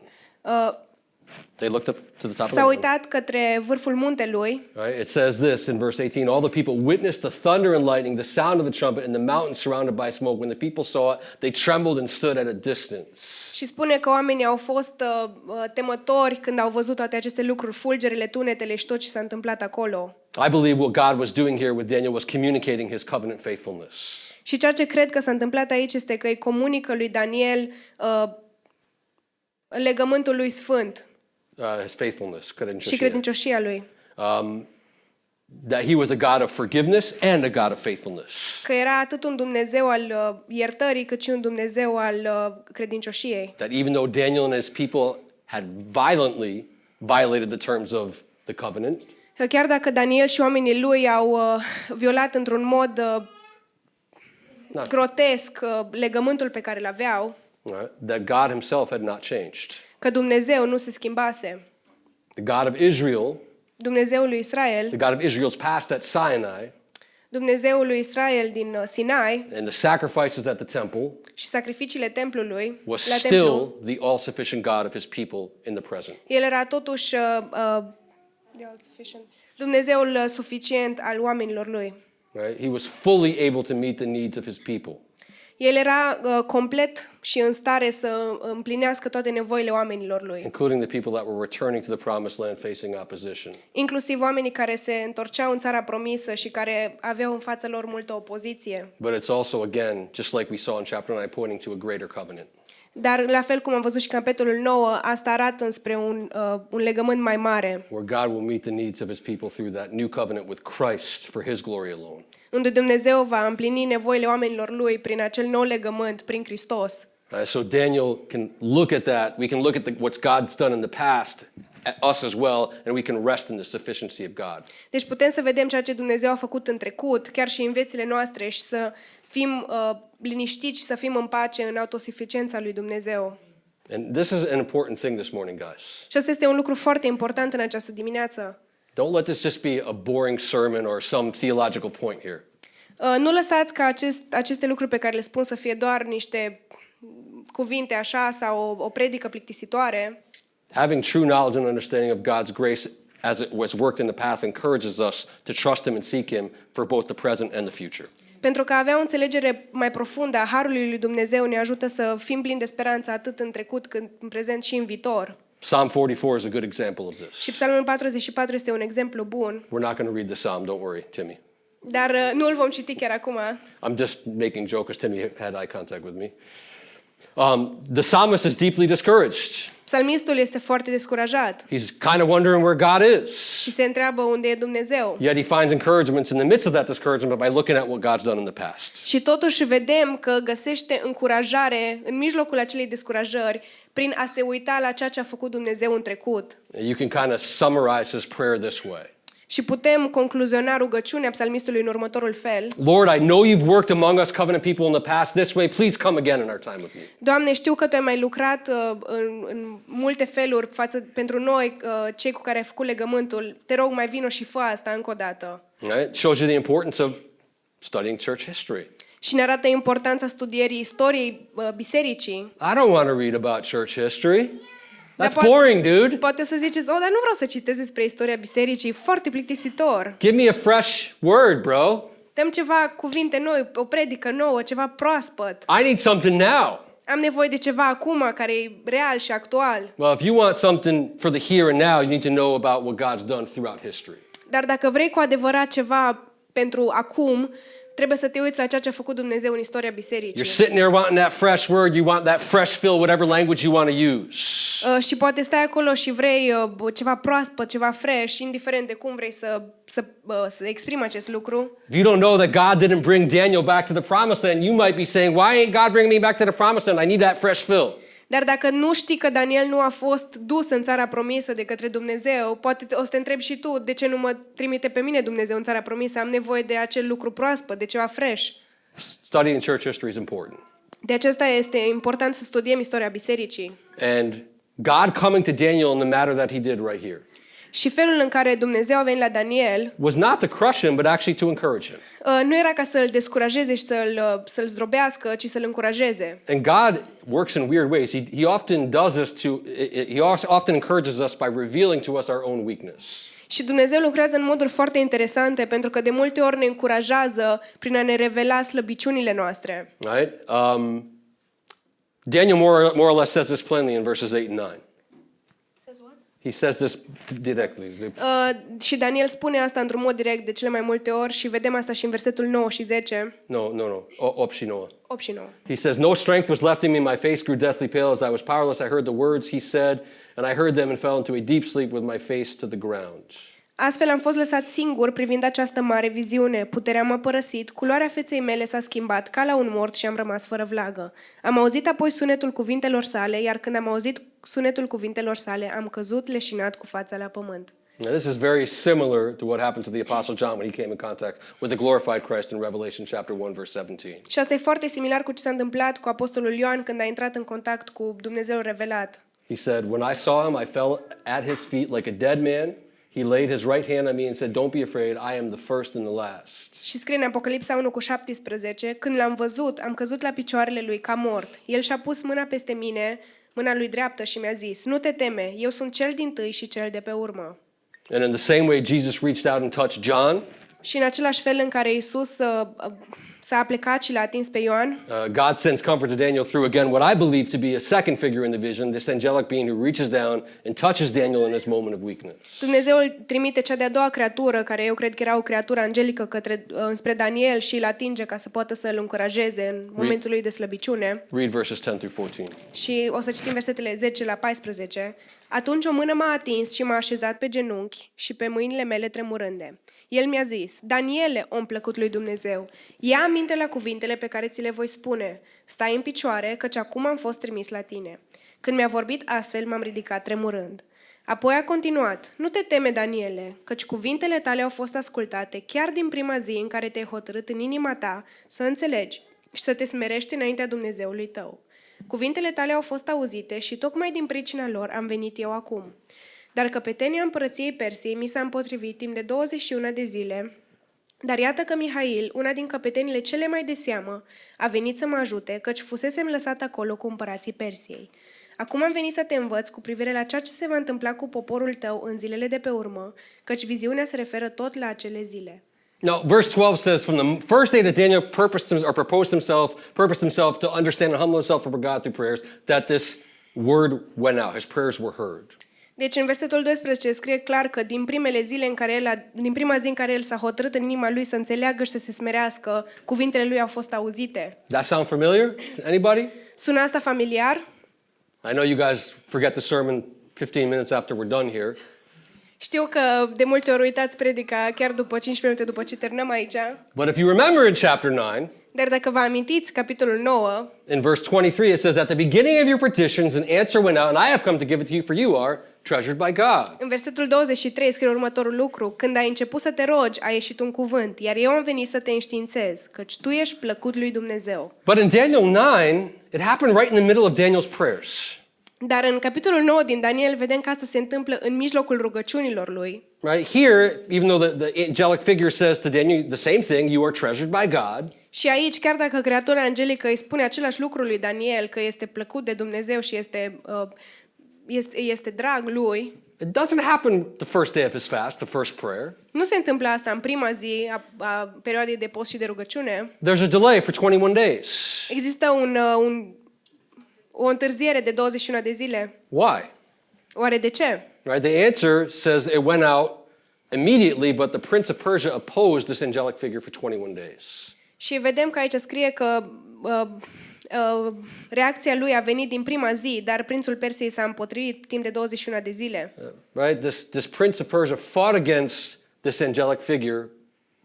They looked up to the top of the s-au mountain. uitat către vârful muntelui. Right? It says this in verse 18, all the people witnessed the thunder and lightning, the sound of the trumpet, and the mountain surrounded by smoke. When the people saw it, they trembled and stood at a distance. Și spune că oamenii au fost temători când au văzut toate aceste lucruri, fulgerele, tunetele și tot ce s-a întâmplat acolo. I believe what God was doing here with Daniel was communicating his covenant faithfulness. Și ceea ce cred că s-a întâmplat aici este că îi comunică lui Daniel legământul lui sfânt His faithfulness, și credincioșia lui. That he was a God of forgiveness and a God of faithfulness. Că era atât un Dumnezeu al iertării, cât și un Dumnezeu al credincioșiei. That even though Daniel and his people had violently violated the terms of the covenant, Că chiar dacă Daniel și oamenii lui au violat într-un mod grotesc legământul pe care îl aveau, right, that God himself had not changed. că Dumnezeu nu se schimbase. The God of Israel, Dumnezeul lui Israel, the God of Israel's past at Sinai, Dumnezeul lui Israel din Sinai and the sacrifices at the temple și sacrificiile templului was la still templu, the all-sufficient God of his people in the present. el era totuși Dumnezeul suficient al oamenilor lui. Right? He was fully able to meet the needs of his people. El era complet și în stare să împlinească toate nevoile oamenilor lui, Including the people that were returning to the promised land facing opposition. inclusiv oamenii care se întorceau în țara promisă și care aveau în fața lor multă opoziție. But it's also, again, just like we saw in chapter 9, pointing to a greater covenant. Dar, la fel cum am văzut și capitolul 9, asta arată înspre un legământ mai mare, Where God will meet the needs of his people through that new covenant with Christ for his glory alone. unde Dumnezeu va împlini nevoile oamenilor lui prin acel nou legământ, prin Hristos. So Daniel can look at that. We can look at what's God's done in the past, at us as well, and we can rest in the sufficiency of God. Deci putem să vedem ceea ce Dumnezeu a făcut în trecut, chiar și în viețile noastre, și să fim liniștiți și să fim în pace în autosuficiența lui Dumnezeu. And this is an important thing this morning, guys. Și asta este un lucru foarte important în această dimineață. Don't let this just be a boring sermon or some theological point here. Nu lăsați ca aceste lucruri pe care le spun să fie doar niște cuvinte așa sau o predică plictisitoare. Having true knowledge and understanding of God's grace as it was worked in the past encourages us to trust him and seek him for both the present and the future. Pentru că avea o înțelegere mai profundă a harului lui Dumnezeu ne ajută să fim plini de speranță atât în trecut, cât în prezent și în viitor. Psalm 44 is a good example of this. Și Psalmul 44 este un exemplu bun, We're not going to read the psalm, don't worry, Timmy. dar nu îl vom citi chiar acum. I'm just making joke because Timmy had eye contact with me. The psalmist is deeply discouraged. Psalmistul este foarte descurajat He's kind of wondering where God is. și se întreabă unde e Dumnezeu. Yet he finds encouragement in the midst of that discouragement by looking at what God's done in the past. Și totuși vedem că găsește încurajare în mijlocul acelei descurajări prin a se uita la ceea ce a făcut Dumnezeu în trecut. You can kind of summarize his prayer this way. Și putem concluziona rugăciunea psalmistului în următorul fel. Lord, I know you've worked among us covenant people in the past this way. Please come again in our time of need. Doamne, știu că Tu ai mai lucrat în multe feluri pentru noi, cei cu care ai făcut legământul. Te rog, mai vino și fă asta încă o dată. Right? Shows you the importance of studying church history. Și ne arată importanța studierii istoriei bisericii. I don't want to read about church history. That's Dar boring, dude. Poate o să ziceți, dar nu vreau să citesc despre istoria bisericii, e foarte plictisitor. Give me a fresh word, bro. Dăm ceva cuvinte noi, o predică nouă, ceva proaspăt. I need something now. Am nevoie de ceva acum care e real și actual. Well, if you want something for the here and now, you need to know about what God's done throughout history. Dar dacă vrei cu adevărat ceva pentru acum, trebuie să te uiți la ceea ce a făcut Dumnezeu în istoria bisericii. You're sitting there wanting that fresh word, you want that fresh fill, whatever language you want to use. Și poate stai acolo și vrei ceva proaspăt, ceva fresh, indiferent de cum vrei să exprimi acest lucru. If you don't know that God didn't bring Daniel back to the promised land, you might be saying, why ain't God bringing me back to the promised land? I need that fresh fill. Dar dacă nu știi că Daniel nu a fost dus în țara promisă de către Dumnezeu, poate o să te întrebi și tu, de ce nu mă trimite pe mine Dumnezeu în țara promisă? Am nevoie de acel lucru proaspăt, de ceva fresh. Studying church history is important. De aceasta este important să studiem istoria bisericii. And God coming to Daniel in the matter that he did right here Și felul în care Dumnezeu a venit la Daniel was not to crush him, but actually to encourage him. nu era ca să-l descurajeze și să-l zdrobească, ci să-l încurajeze. And God works in weird ways. He often does this he often encourages us by revealing to us our own weakness. Și Dumnezeu lucrează în moduri foarte interesante, pentru că de multe ori ne încurajează prin a ne revela slăbiciunile noastre. Right? Daniel more or less says this plainly in verses 8 and 9. He says this directly. Și Daniel spune asta într-un mod direct de cele mai multe ori și vedem asta și în versetul 9 și 10. No. 8 și 9. 8 și 9. He says, no strength was left in me, my face grew deathly pale as I was powerless. I heard the words he said, and I heard them and fell into a deep sleep with my face to the ground. Astfel am fost lăsat singur privind această mare viziune. Puterea m-a părăsit, culoarea feței mele s-a schimbat ca la un mort și am rămas fără vlagă. Am auzit apoi sunetul cuvintelor sale, iar când am auzit sunetul cuvintelor sale, am căzut leșinat cu fața la pământ. Now, this is very similar to what happened to the Apostle John when he came in contact with the glorified Christ in Revelation chapter 1, verse 17. Și asta e foarte similar cu ce s-a întâmplat cu apostolul Ioan când a intrat în contact cu Dumnezeu revelat. He said, when I saw him, I fell at his feet like a dead man. He laid his right hand on me and said, don't be afraid, I am the first and the last. Și scrie în Apocalipsa 1 cu 17, când l-am văzut, am căzut la picioarele lui ca mort. El și-a pus mâna peste mine, mâna lui dreaptă și mi-a zis, nu te teme, eu sunt cel dintâi și cel de pe urmă. And in the same way, Jesus reached out and touched John. Și în același fel în care Iisus s-a plecat și l-a atins pe Ioan, God sends comfort to Daniel through, again, what I believe to be a second figure in the vision, this angelic being who reaches down and touches Daniel in this moment of weakness. Dumnezeu îl trimite cea de-a doua creatură, care eu cred că era o creatură angelică, înspre Daniel și îl atinge ca să poată să îl încurajeze în momentul lui de slăbiciune. Read verses 10 through 14. Și o să citim versetele 10 la 14. Atunci o mână m-a atins și m-a așezat pe genunchi și pe mâinile mele tremurânde. El mi-a zis, Daniele, om plăcut lui Dumnezeu, ia aminte la cuvintele pe care ți le voi spune. Stai în picioare, căci acum am fost trimis la tine. Când mi-a vorbit astfel, m-am ridicat tremurând. Apoi a continuat, nu te teme, Daniele, căci cuvintele tale au fost ascultate chiar din prima zi în care te-ai hotărât în inima ta să înțelegi și să te smerești înaintea Dumnezeului tău. Cuvintele tale au fost auzite și tocmai din pricina lor am venit eu acum. Dar căpetenia împărăției Persiei mi s-a împotrivit timp de 21 de zile, dar iată că Mihail, una din căpetenile cele mai de seamă, a venit să mă ajute, căci fusesem lăsat acolo cu împărații Persiei. Acum am venit să te învăț cu privire la ceea ce se va întâmpla cu poporul tău în zilele de pe urmă, căci viziunea se referă tot la acele zile. Now, verse 12 says, from the first day that Daniel purposed himself to understand and humble himself before God through prayers, that this word went out. His prayers were heard. Deci în versetul 12 scrie clar că din prima zi în care el s-a hotărât în inima lui să înțeleagă și să se smerească, cuvintele lui au fost auzite. That sound familiar to anybody? Sună asta familiar? I know you guys forget the sermon 15 minutes after we're done here. Știu că de multe ori uitați predica chiar după 15 minute după ce terminăm aici. But if you remember in chapter 9, Dar dacă vă amintiți, capitolul 9, in verse 23, it says, at the beginning of your petitions, an answer went out, and I have come to give it to you, for you are treasured by God. în versetul 23 scrie următorul lucru. Când ai început să te rogi, a ieșit un cuvânt, iar eu am venit să te înștiințez, căci tu ești plăcut lui Dumnezeu. But in Daniel 9, it happened right in the middle of Daniel's prayers. Dar în capitolul 9 din Daniel vedem că asta se întâmplă în mijlocul rugăciunilor lui. Right here, even though the angelic figure says to Daniel the same thing, you are treasured by God. Și aici, chiar dacă creatura angelică îi spune același lucru lui Daniel, că este plăcut de Dumnezeu și este drag lui, It doesn't happen the first day of his fast, the first prayer. nu se întâmplă asta în prima zi a perioadei de post și de rugăciune. There's a delay for 21 days. Există o întârziere de 21 de zile. Why? Oare de ce? Right? The answer says it went out immediately, but the prince of Persia opposed this angelic figure for 21 days. Și vedem că aici scrie că reacția lui a venit din prima zi, dar prințul Persiei s-a împotrivit timp de 21 de zile. Right? This prince of Persia fought against this angelic figure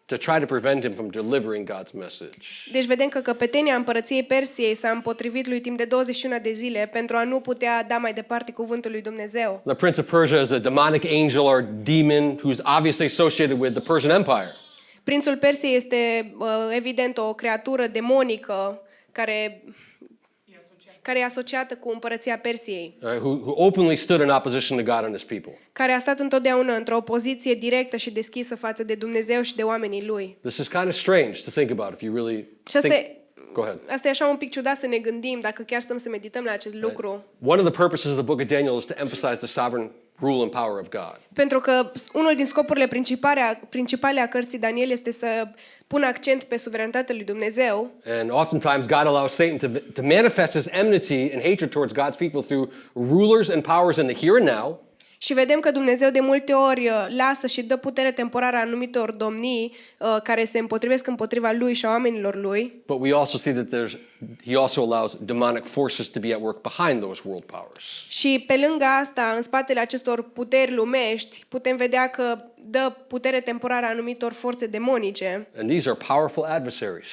to try to prevent him from delivering God's message. Deci vedem că căpetenia împărăției Persiei s-a împotrivit lui timp de 21 de zile pentru a nu putea da mai departe cuvântul lui Dumnezeu. The prince of Persia is a demonic angel or demon who's obviously associated with the Persian Empire. Prințul Persiei este evident o creatură demonică care e asociată cu împărăția Persiei, Who openly stood in opposition to God and his people. care a stat întotdeauna într-o poziție directă și deschisă față de Dumnezeu și de oamenii lui. This is kind of strange to think about if you really Și asta think. e, Go ahead. asta e așa un pic ciudat să ne gândim dacă chiar stăm să medităm la acest lucru. One of the purposes of the book of Daniel is to emphasize the sovereign rule and power of God. Pentru că unul din scopurile principale a cărții Daniel este să pună accent pe suveranitatea lui Dumnezeu. And oftentimes God allows Satan to manifest his enmity and hatred towards God's people through rulers and powers in the here and now. Și vedem că Dumnezeu de multe ori lasă și dă putere temporară anumitor domnii care se împotrivesc împotriva lui și a oamenilor lui. But we also see that he also allows demonic forces to be at work behind those world powers. Și pe lângă asta, în spatele acestor puteri lumești, putem vedea că dă putere temporară anumitor forțe demonice. And these are powerful adversaries.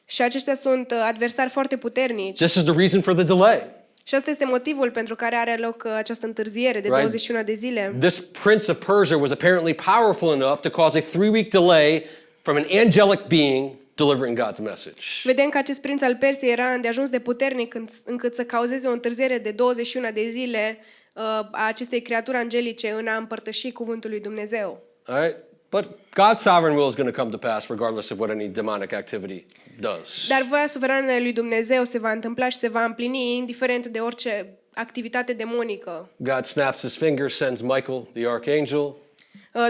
Și aceștia sunt adversari foarte puternici. This is the reason for the delay. Și asta este motivul pentru care are loc această întârziere de Right. 21 de zile. This prince of Persia was apparently powerful enough to cause a 3-week delay from an angelic being delivering God's message. Vedem că acest prinț al Persiei era îndeajuns de puternic încât să cauzeze o întârziere de 21 de zile a acestei creaturi angelice în a împărtăși cuvântul lui Dumnezeu. All right? But God's sovereign will is going to come to pass regardless of what any demonic activity does. Dar voia suverană a lui Dumnezeu se va întâmpla și se va împlini indiferent de orice activitate demonică. God snaps his fingers, sends Michael, the archangel.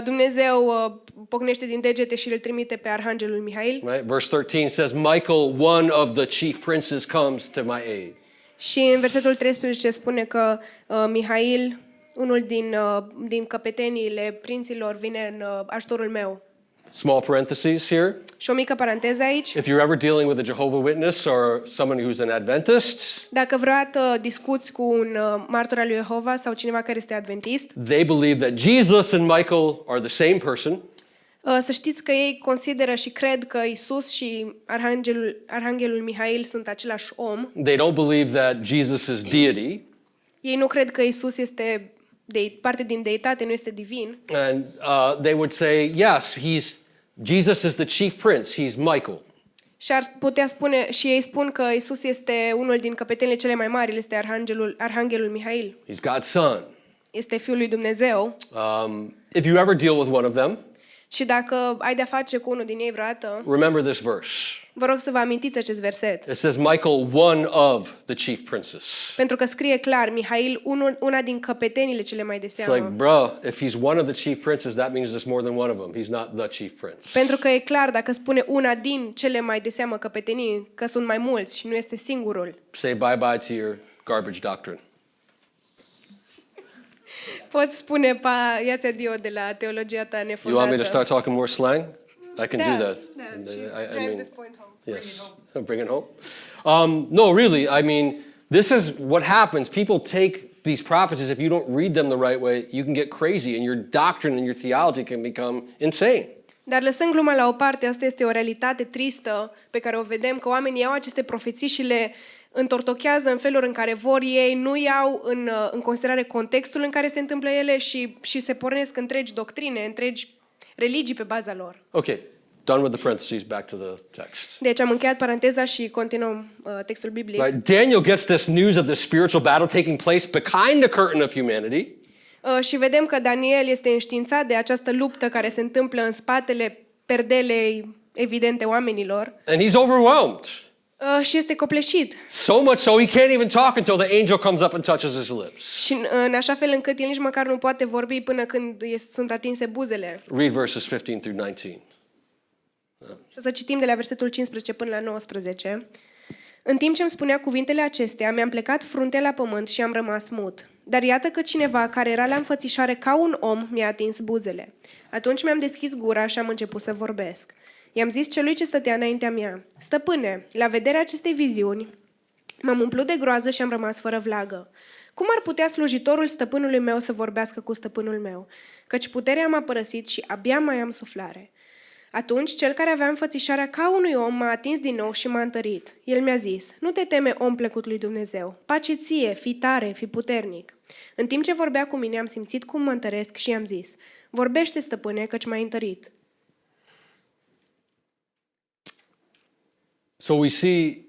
Dumnezeu pocnește din degete și îl trimite pe arhanghelul Mihail. Right? Verse 13 says, Michael, one of the chief princes, comes to my aid. Și în versetul 13 spune că Mihail, unul din căpeteniile prinților, vine în ajutorul meu. Small parentheses here. Și o mică paranteză aici. If you're ever dealing with a Jehovah's Witness or someone who's an Adventist, Dacă vreodată discuți cu un martor al lui Jehova sau cineva care este adventist, they believe that Jesus and Michael are the same person. să știți că ei consideră și cred că Isus și arhanghelul Mihail sunt același om. They don't believe that Jesus is deity. Ei nu cred că Isus este parte din deitate, nu este divin. And they would say, yes, Jesus is the chief prince. He's Michael. Și ar putea spune, și ei spun că Isus este unul din căpetenile cele mai mari, este arhanghelul Mihail. He's God's son. Este Fiul lui Dumnezeu. If you ever deal with one of them, Și dacă ai de-a face cu unul din ei vreodată, remember this verse. vă rog să vă amintiți acest verset. It says, Michael, one of the chief princes. Pentru că scrie clar, Mihail, una din căpetenile cele mai de It's like, seamă. bruh, if he's one of the chief princes, that means there's more than one of them. He's not the chief prince. Pentru că e clar, dacă spune una din cele mai de seamă căpetenii, că sunt mai mulți și nu este singurul. Say bye-bye to your garbage doctrine. Poți spune, ia-ți adio de la teologia ta You nefondată. want me to start talking more slang? I can do that. Da, și I drive mean, this point home. yes, bring it home. No, really, I mean, this is what happens. People take these prophecies. If you don't read them the right way, you can get crazy, and your doctrine and your theology can become insane. Dar lăsând gluma la o parte, asta este o realitate tristă pe care o vedem, că oamenii iau aceste profeții și le întortochează în felul în care vor ei, nu iau în considerare contextul în care se întâmplă ele și se pornesc întregi doctrine, întregi religii pe baza lor. Okay, done with the parentheses, back to the text. Deci am încheiat paranteza și continuăm textul biblic. Right, Daniel gets this news of the spiritual battle taking place behind the curtain of humanity. Și vedem că Daniel este înștiințat de această luptă care se întâmplă în spatele perdelei evidente oamenilor. And he's overwhelmed. Și este copleșit. So much so he can't even talk until the angel comes up and touches his lips. Și în așa fel încât el nici măcar nu poate vorbi până când sunt atinse buzele. Read verses 15 through 19. Și o să citim de la versetul 15 până la 19. În timp ce îmi spunea cuvintele acestea, mi-am plecat fruntea la pământ și am rămas mut. Dar iată că cineva care era la înfățișare ca un om mi-a atins buzele. Atunci mi-am deschis gura și am început să vorbesc. I-am zis celui ce stătea înaintea mea: Stăpâne, la vederea acestei viziuni, m-am umplut de groază și am rămas fără vlagă. Cum ar putea slujitorul stăpânului meu să vorbească cu stăpânul meu? Căci puterea m-a părăsit și abia mai am suflare. Atunci, cel care avea înfățișarea ca unui om m-a atins din nou și m-a întărit. El mi-a zis: Nu te teme, om plăcut lui Dumnezeu. Pace ție, fii tare, fii puternic. În timp ce vorbea cu mine, am simțit cum mă întăresc și i-am zis: Vorbește, stăpâne, căci m-ai întărit. So we see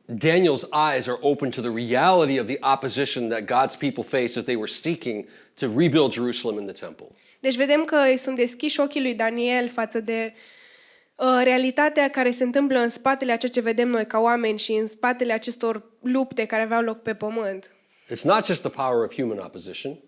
Daniel's eyes are open to the reality of the opposition that God's people faced as they were seeking to rebuild Jerusalem and the temple. Deci vedem că îi sunt deschiși ochii lui Daniel față de realitatea care se întâmplă în spatele a ceea ce vedem noi ca oameni și în spatele acestor lupte care aveau loc pe pământ. It's not just the power of human opposition.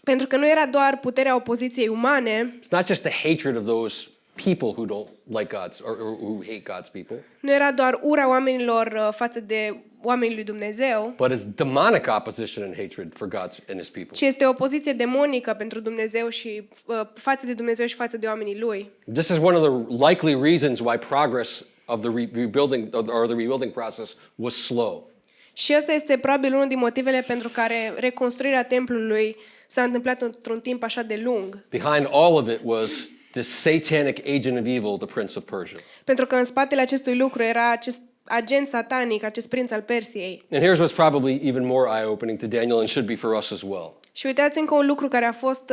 Pentru că nu era doar puterea opoziției umane, It's not just the hatred of those people who don't like God's or who hate God's people, nu era doar ura oamenilor față de oamenii lui Dumnezeu, but it's demonic opposition and hatred for God and his people. ci este o opoziție demonică pentru Dumnezeu și față de Dumnezeu și față de oamenii lui. This is one of the likely reasons why progress of the rebuilding or the rebuilding process was slow. Și ăsta este probabil unul din motivele pentru care reconstruirea templului s-a întâmplat într-un timp așa de lung. Behind all of it was this satanic agent of evil, the prince of Persia. Pentru că în spatele acestui lucru era acest agent satanic, acest prinț al Persiei. And here's what's probably even more eye-opening to Daniel and should be for us as well. Și uitați încă un lucru care a fost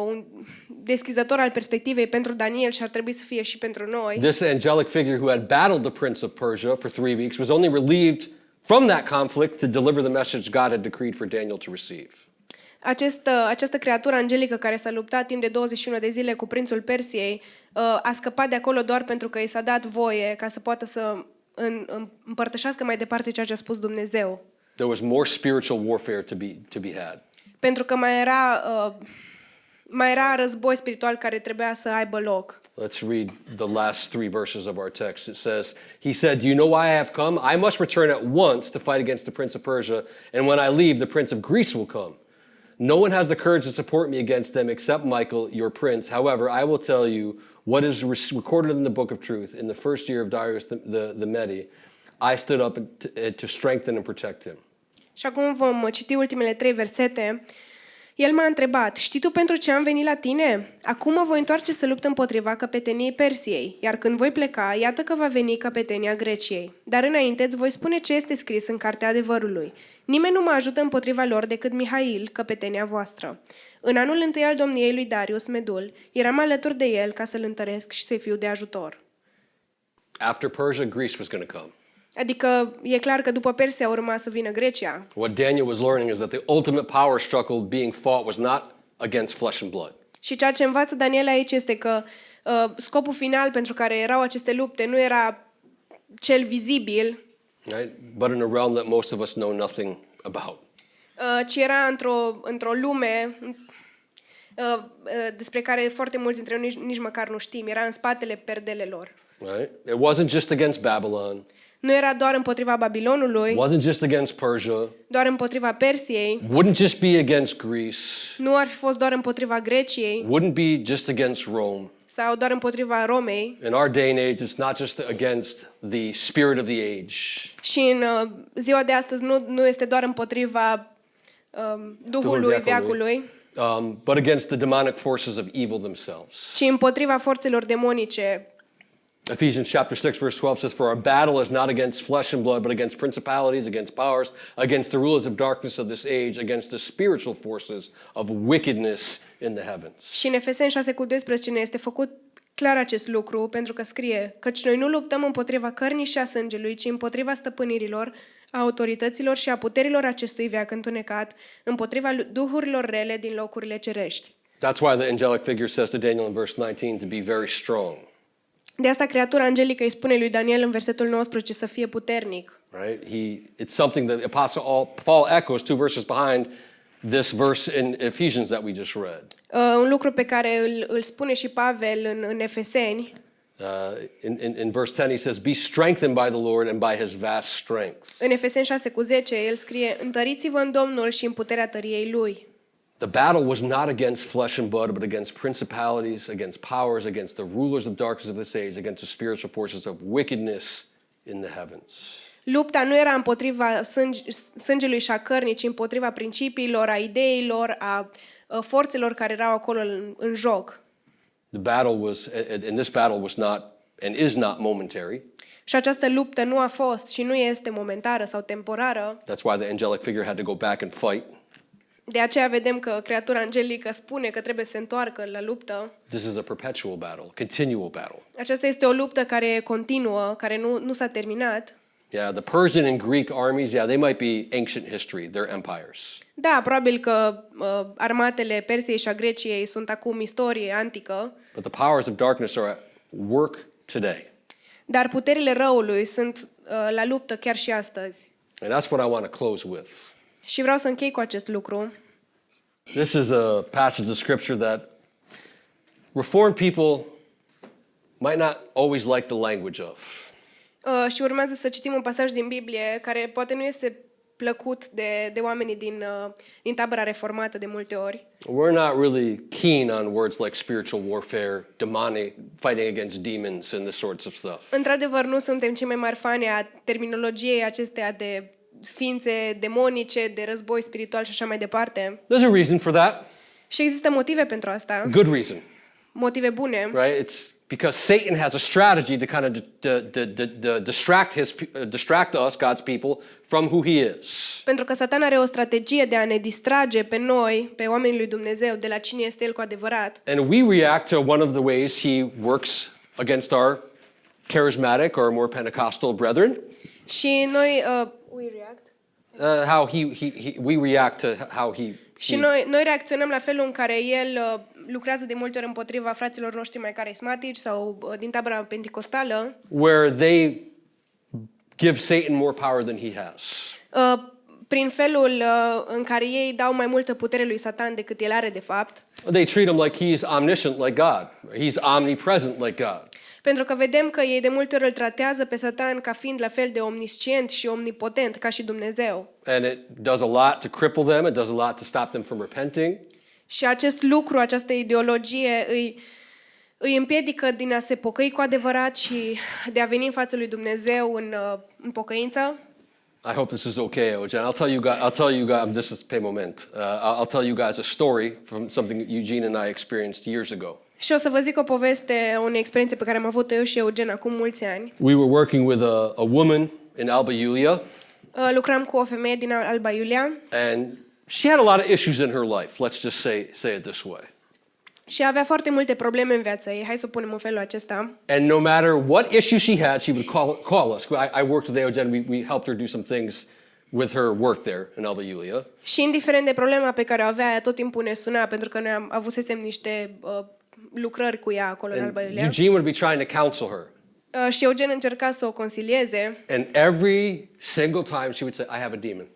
un deschizător al perspectivei pentru Daniel și ar trebui să fie și pentru noi. This angelic figure who had battled the prince of Persia for 3 weeks was only relieved from that conflict to deliver the message God had decreed for Daniel to receive. Această creatură angelică care s-a luptat timp de 21 de zile cu prințul Persiei a scăpat de acolo doar pentru că i s-a dat voie ca să poată să împărtășească mai departe ceea ce a spus Dumnezeu. There was more spiritual warfare to be had. Pentru că mai era război spiritual care trebuia să aibă loc. Let's read the last 3 verses of our text. It says, he said, "Do you know why I have come? I must return at once to fight against the prince of Persia, and when I leave, the prince of Greece will come. No one has the courage to support me against them except Michael, your prince. However, I will tell you what is recorded in the book of truth. In the first year of Darius the Mede, I stood up to strengthen and protect him." Și acum vom citi ultimele 3 versete. El m-a întrebat: Știi tu pentru ce am venit la tine? Acum mă voi întoarce să lupt împotriva căpeteniei Persiei, iar când voi pleca, iată că va veni căpetenia Greciei. Dar înainte îți voi spune ce este scris în Cartea Adevărului. Nimeni nu mă ajută împotriva lor decât Mihail, căpetenia voastră. În anul întâi al domniei lui Darius Medul, eram alături de el ca să-l întăresc și să-i fiu de ajutor. After Persia, Greece was going to come. Adică e clar că după Persia urma să vină Grecia. What Daniel was learning is that the ultimate power struggle being fought was not against flesh and blood. Și ceea ce învață Daniel aici este că scopul final pentru care erau aceste lupte nu era cel vizibil, Right? But in a realm that most of us know nothing about. ci era într-o lume despre care foarte mulți dintre noi nici măcar nu știm. Era în spatele perdelelor. Right? It wasn't just against Babylon. Nu era doar împotriva Babilonului, Wasn't just against Persia. doar împotriva Persiei, Wouldn't just be against Greece. nu ar fi fost doar împotriva Greciei Wouldn't be just against Rome. sau doar împotriva Romei. In our day and age, it's not just against the spirit of the age. Și în ziua de astăzi nu este doar împotriva Duhului veacului, But against the demonic forces of evil themselves. ci împotriva forțelor demonice. Ephesians chapter 6 verse 12 says, "For our battle is not against flesh and blood, but against principalities, against powers, against the rulers of darkness of this age, against the spiritual forces of wickedness in the heavens." Și în Efeseni 6:12 ne este făcut clar acest lucru, pentru că scrie: Căci noi nu luptăm împotriva cărnii și a sângelui, ci împotriva stăpânirilor, a autorităților și a puterilor acestui veac întunecat, împotriva duhurilor rele din locurile cerești. That's why the angelic figure says to Daniel in verse 19 to be very strong. De asta creatura angelică îi spune lui Daniel în versetul 19 să fie puternic. Right? It's something that Apostle Paul echoes 2 verses behind this verse in Ephesians that we just read. Un lucru pe care îl spune și Pavel în Efeseni. In verse 10 he says, "Be strengthened by the Lord and by his vast strength." În Efeseni 6:10 el scrie: Întăriți-vă în Domnul și în puterea tăriei lui. The battle was not against flesh and blood, but against principalities, against powers, against the rulers of darkness of this age, against the spiritual forces of wickedness in the heavens. Lupta nu era împotriva sângelui și a cărnii, ci împotriva principiilor, a ideilor, a forțelor care erau acolo în joc. The battle was, and this battle was not and is not momentary. Și această luptă nu a fost și nu este momentară sau temporară. That's why the angelic figure had to go back and fight. De aceea vedem că creatura angelică spune că trebuie să se întoarcă la luptă. This is a perpetual battle, continual battle. Aceasta este o luptă care continuă, care nu s-a terminat. Yeah, the Persian and Greek armies, yeah, they might be ancient history. They're empires. Da, probabil că armatele Persiei și a Greciei sunt acum istorie antică, But the powers of darkness are at work today. dar puterile răului sunt la luptă chiar și astăzi. And that's what I want to close with. Și vreau să închei cu acest lucru. This is a passage of scripture that Reformed people might not always like the language of. Și urmează să citim un pasaj din Biblie care poate nu este plăcut de oamenii din tabăra reformată de multe ori. We're not really keen on words like spiritual warfare, demonic, fighting against demons, and this sorts of stuff. Într-adevăr, nu suntem cei mai mari fani a terminologiei acesteia de ființe demonice, de război spiritual și așa mai departe. There's a reason for that. Și există motive pentru asta, Good reason, motive bune. right? It's because Satan has a strategy to kind of distract us, God's people, from who He is. Pentru că Satan are o strategie de a ne distrage pe noi, pe oamenii lui Dumnezeu, de la cine este El cu adevărat. And we react to one of the ways He works against our charismatic or more Pentecostal brethren. Și noi we react. How we react to how he Și noi reacționăm la felul în care El lucrează de multe ori împotriva fraților noștri mai carismatici sau din tabăra penticostală, where they give Satan more power than he has. prin felul în care ei dau mai multă putere lui Satan decât el are de fapt. They treat him like he's omniscient like God. He's omnipresent like God. Pentru că vedem că ei de multe ori îl tratează pe Satan ca fiind la fel de omniscient și omnipotent ca și Dumnezeu. And it does a lot to cripple them. It does a lot to stop them from repenting. Și acest lucru, această ideologie îi împiedică din a se pocăi cu adevărat și de a veni în fața lui Dumnezeu în pocăință. I hope this is okay, Eugen. I'll tell you guys, this is pe moment. I'll tell you guys a story from something Eugene and I experienced years ago. Și o să vă zic o poveste, o experiență pe care am avut-o eu și Eugen acum mulți ani. We were working with a woman in Alba Iulia, Lucram cu o femeie din Alba Iulia and she had a lot of issues in her life. Let's just say it this way. și avea foarte multe probleme în viața ei. Hai să o punem în felul acesta. And no matter what issue she had, she would call us. I worked with Eugen. We helped her do some things with her work there in Alba Iulia. Și indiferent de problema pe care o avea, ea tot timpul ne suna, pentru că noi avusesem niște lucrări cu ea acolo în Alba Iulia. Eugene would be trying to counsel her. Și Eugen încerca să o consilieze And every single time she would say, I have a demon.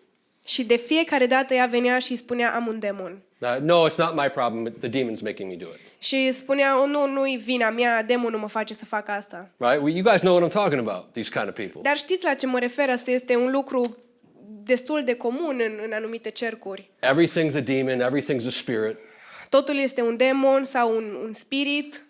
și de fiecare dată ea venea și îi spunea, am un demon. No, it's not my problem. The demon's making me do it. Și spunea, nu-i vina mea, demonul mă face să fac asta. Right? You guys know what I'm talking about, these kind of people. Dar știți la ce mă refer? Asta este un lucru destul de comun în anumite cercuri. Everything's a demon. Everything's a spirit. Totul este un demon sau un spirit.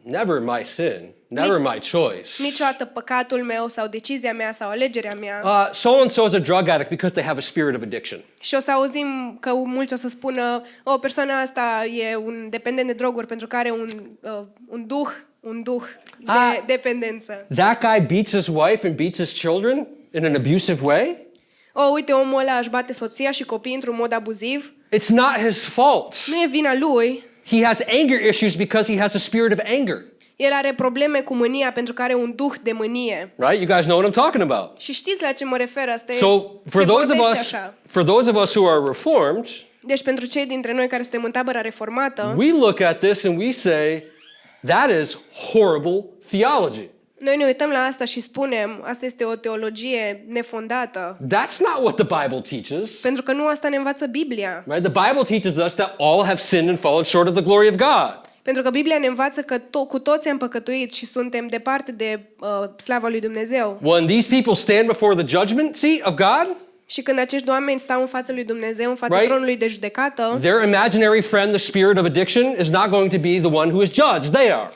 Never my sin. Never my choice. Niciodată păcatul meu sau decizia mea sau alegerea mea. So-and-so is a drug addict because they have a spirit of addiction. Și o să auzim că mulți o să spună, persoana asta e un dependent de droguri pentru că are un duh de dependență. That guy beats his wife and beats his children in an abusive way. Uite, omul ăla își bate soția și copiii într-un mod abuziv. It's not his fault. Nu e vina lui. He has anger issues because he has a spirit of anger. El are probleme cu mânia pentru că are un duh de mânie. Right? You guys know what I'm talking about. Și știți la ce mă refer? Asta So, for those of us who are reformed, Deci pentru cei dintre noi care suntem în tabăra reformată, we look at this and we say, that is horrible theology. noi ne uităm la asta și spunem, asta este o teologie nefondată. That's not what the Bible teaches. Pentru că nu asta ne învață Biblia. Right? The Bible teaches us that all have sinned and fallen short of the glory of God. Pentru că Biblia ne învață că cu toți am păcătuit și suntem departe de slava lui Dumnezeu. When these people stand before the judgment seat of God, Și când acești oameni stau în fața lui Dumnezeu, în fața Right? tronului de judecată, their imaginary friend, the spirit of addiction, is not going to be the one who is judged. They are.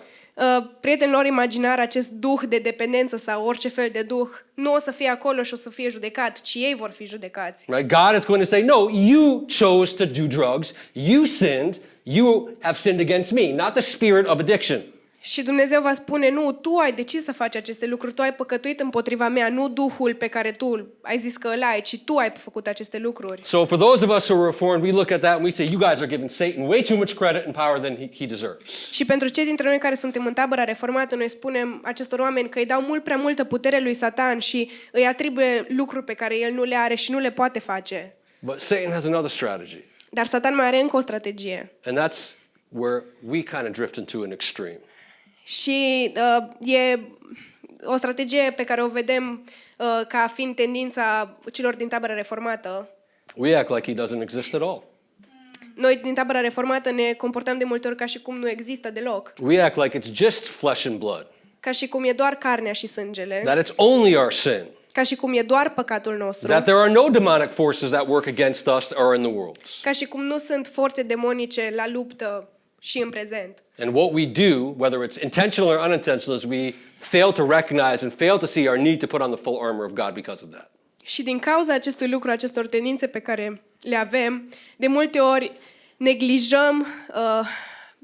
prietenul lor imaginar, acest duh de dependență sau orice fel de duh, nu o să fie acolo și o să fie judecat, ci ei vor fi judecați. Right? God is going to say, no, you chose to do drugs. You sinned. You have sinned against me, not the spirit of addiction. Și Dumnezeu va spune, nu, tu ai decis să faci aceste lucruri, tu ai păcătuit împotriva mea, nu Duhul pe care tu ai zis că îl ai, ci tu ai făcut aceste lucruri. So for those of us who are reformed, we look at that and we say, you guys are giving Satan way too much credit and power than he deserves. Și pentru cei dintre noi care suntem în tabăra reformată, noi spunem acestor oameni că îi dau mult prea multă putere lui Satan și îi atribuie lucruri pe care el nu le are și nu le poate face. But Satan has another strategy. Dar Satan mai are încă o strategie. And that's where we kind of drift into an extreme. Și e o strategie pe care o vedem ca fiind tendința celor din tabăra reformată. We act like he doesn't exist at all. Noi din tabăra reformată ne comportăm de multe ori ca și cum nu există deloc. We act like it's just flesh and blood, Ca și cum e doar carnea și sângele. that it's only our sin, Ca și cum e doar păcatul nostru. that there are no demonic forces that work against us or in the world. Ca și cum nu sunt forțe demonice la luptă și în prezent. And what we do, whether it's intentional or unintentional, is we fail to recognize and fail to see our need to put on the full armor of God because of that. Și din cauza acestui lucru, acestor tendințe pe care le avem, de multe ori neglijăm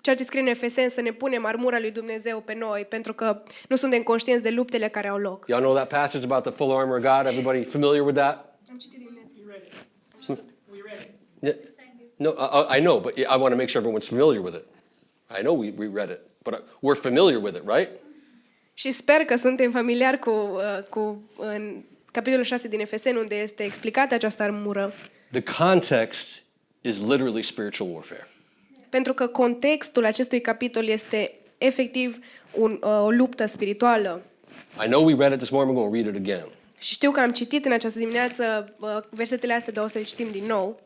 ceea ce scrie în Efeseni, să ne punem armura lui Dumnezeu pe noi, pentru că nu suntem conștienți de luptele care au loc. Y'all know that passage about the full armor of God? Everybody familiar with that? Am citit din net. We read it. Yeah. No, I know, but I want to make sure everyone's familiar with it. I know we read it, but we're familiar with it, right? Și sper că suntem familiari cu în capitolul 6 din Efeseni, unde este explicată această armură. The context is literally spiritual warfare. Pentru că contextul acestui capitol este efectiv o luptă spirituală. I know we read it this morning, we're going to read it again. Și știu că am citit în această dimineață versetele astea, dar o să le citim din nou.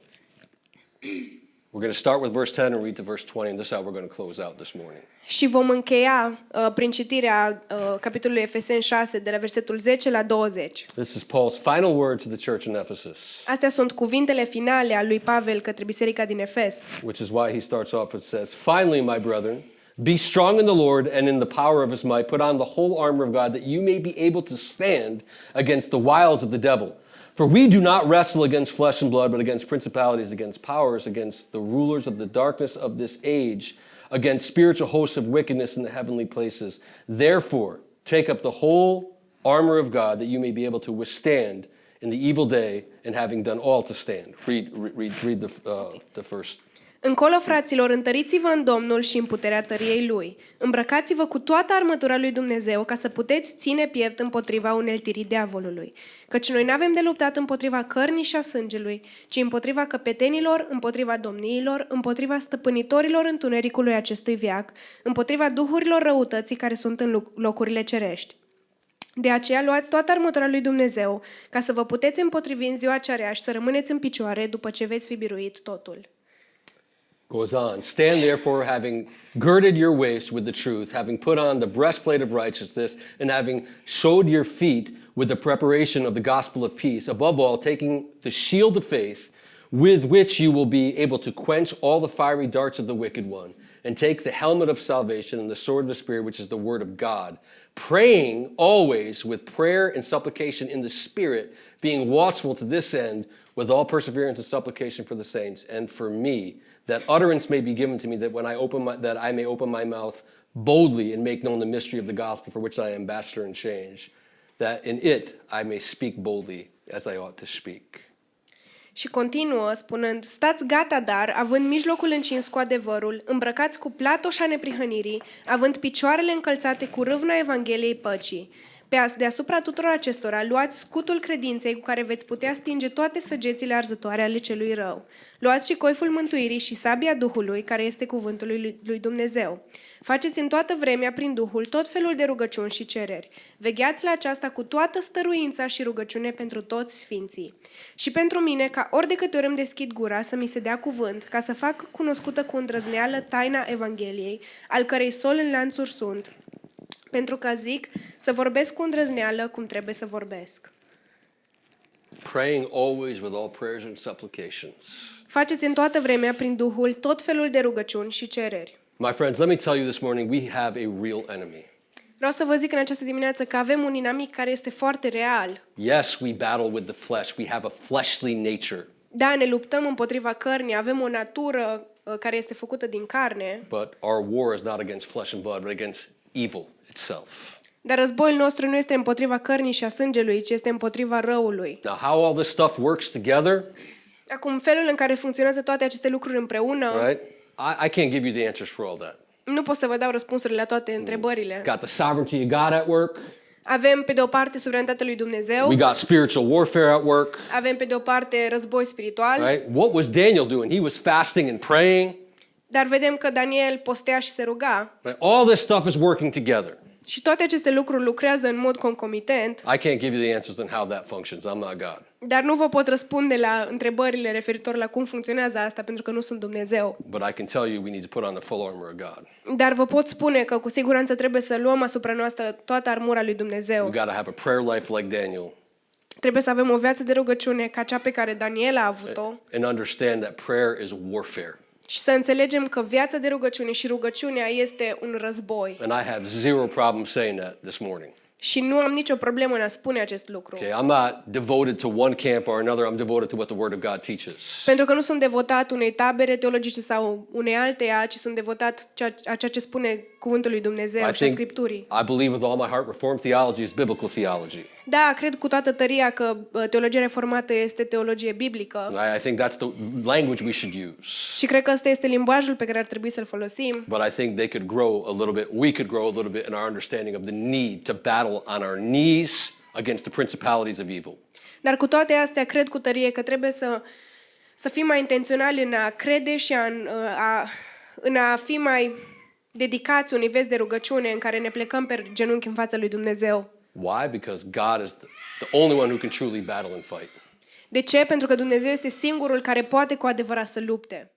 We're going to start with verse 10 and read to verse 20, and this is how we're going to close out this morning. Și vom încheia prin citirea capitolului Efeseni 6, de la versetul 10 la 20. This is Paul's final word to the church in Ephesus, Astea sunt cuvintele finale a lui Pavel către biserica din Efes. which is why he starts off and says, finally, my brethren, be strong in the Lord and in the power of his might. Put on the whole armor of God that you may be able to stand against the wiles of the devil. For we do not wrestle against flesh and blood, but against principalities, against powers, against the rulers of the darkness of this age, against spiritual hosts of wickedness in the heavenly places. Therefore, take up the whole armor of God that you may be able to withstand in the evil day, and having done all to stand. Read the first. Încolo, fraților, întăriți-vă în Domnul și în puterea tăriei Lui. Îmbrăcați-vă cu toată armătura lui Dumnezeu ca să puteți ține piept împotriva uneltirii diavolului. Căci noi n-avem de luptat împotriva cărnii și a sângelui, ci împotriva căpetenilor, împotriva domniilor, împotriva stăpânitorilor întunericului acestui veac, împotriva duhurilor răutății care sunt în locurile cerești. De aceea luați toată armătura lui Dumnezeu ca să vă puteți împotrivi în ziua cea rea și să rămâneți în picioare după ce veți fi biruit totul. Goes on. Stand therefore, having girded your waist with the truth, having put on the breastplate of righteousness, and having showed your feet with the preparation of the gospel of peace. Above all, taking the shield of faith, with which you will be able to quench all the fiery darts of the wicked one, and take the helmet of salvation and the sword of the Spirit, which is the word of God, praying always with prayer and supplication in the Spirit, being watchful to this end with all perseverance and supplication for the saints and for me, that utterance may be given to me, that when I that I may open my mouth boldly and make known the mystery of the gospel, for which I am ambassador in change, that in it I may speak boldly as I ought to speak. Și continuă spunând, stați gata, dar, având mijlocul încins cu adevărul, îmbrăcați cu platoșa neprihănirii, având picioarele încălțate cu râvna Evangheliei păcii. Deasupra tuturor acestora, luați scutul credinței cu care veți putea stinge toate săgețile arzătoare ale celui rău. Luați și coiful mântuirii și sabia Duhului, care este cuvântul lui Dumnezeu. Faceți în toată vremea, prin Duhul, tot felul de rugăciuni și cereri. Vegheați la aceasta cu toată stăruința și rugăciune pentru toți sfinții. Și pentru mine, ca ori de câte ori îmi deschid gura, să mi se dea cuvânt, ca să fac cunoscută cu îndrăzneală taina Evangheliei, al cărei sol în lanțuri sunt, pentru că zic să vorbesc cu îndrăzneală cum trebuie să vorbesc. Praying always with all prayers and supplications. Faceți în toată vremea, prin Duhul, tot felul de rugăciuni și cereri. My friends, let me tell you this morning, we have a real enemy. Vreau să vă zic în această dimineață că avem un inamic care este foarte real. Yes, we battle with the flesh. We have a fleshly nature. Da, ne luptăm împotriva cărnii, avem o natură care este făcută din carne, But our war is not against flesh and blood, but against evil itself. dar războiul nostru nu este împotriva cărnii și a sângelui, ci este împotriva răului. Now, how all this stuff works together, Acum, felul în care funcționează toate aceste lucruri împreună, right? I can't give you the answers for all that. nu pot să vă dau răspunsurile la toate întrebările. Got the sovereignty of God at work. Avem pe de o parte suveranitatea lui Dumnezeu, We got spiritual warfare at work, avem pe de o parte război spiritual, right? What was Daniel doing? He was fasting and praying. dar vedem că Daniel postea și se ruga. Right? All this stuff is working together. Și toate aceste lucruri lucrează în mod concomitent, I can't give you the answers on how that functions. I'm not God. dar nu vă pot răspunde la întrebările referitor la cum funcționează asta, pentru că nu sunt Dumnezeu. But I can tell you we need to put on the full armor of God. Dar vă pot spune că cu siguranță trebuie să luăm asupra noastră toată armura lui Dumnezeu. We got to have a prayer life like Daniel Trebuie să avem o viață de rugăciune ca cea pe care Daniel a avut-o and understand that prayer is warfare. și să înțelegem că viața de rugăciune și rugăciunea este un război. And I have zero problem saying that this morning. Și nu am nicio problemă în a spune acest lucru. Okay, I'm not devoted to one camp or another. I'm devoted to what the Word of God teaches. Pentru că nu sunt devotat unei tabere teologice sau unei alteia, ci sunt devotat a ceea ce spune cuvântul lui Dumnezeu și a Scripturii. I believe with all my heart Reformed theology is biblical theology. Da, cred cu toată tăria că teologia reformată este teologie biblică I think that's the language we should use. și cred că ăsta este limbajul pe care ar trebui să-l folosim. But I think they could grow a little bit, we could grow a little bit in our understanding of the need to battle on our knees against the principalities of evil. Dar cu toate astea, cred cu tărie că trebuie să fim mai intenționali în a crede și în a fi mai dedicați unui vieți de rugăciune în care ne plecăm pe genunchi în fața lui Dumnezeu. Why? Because God is the only one who can truly battle and fight. De ce? Pentru că Dumnezeu este singurul care poate cu adevărat să lupte.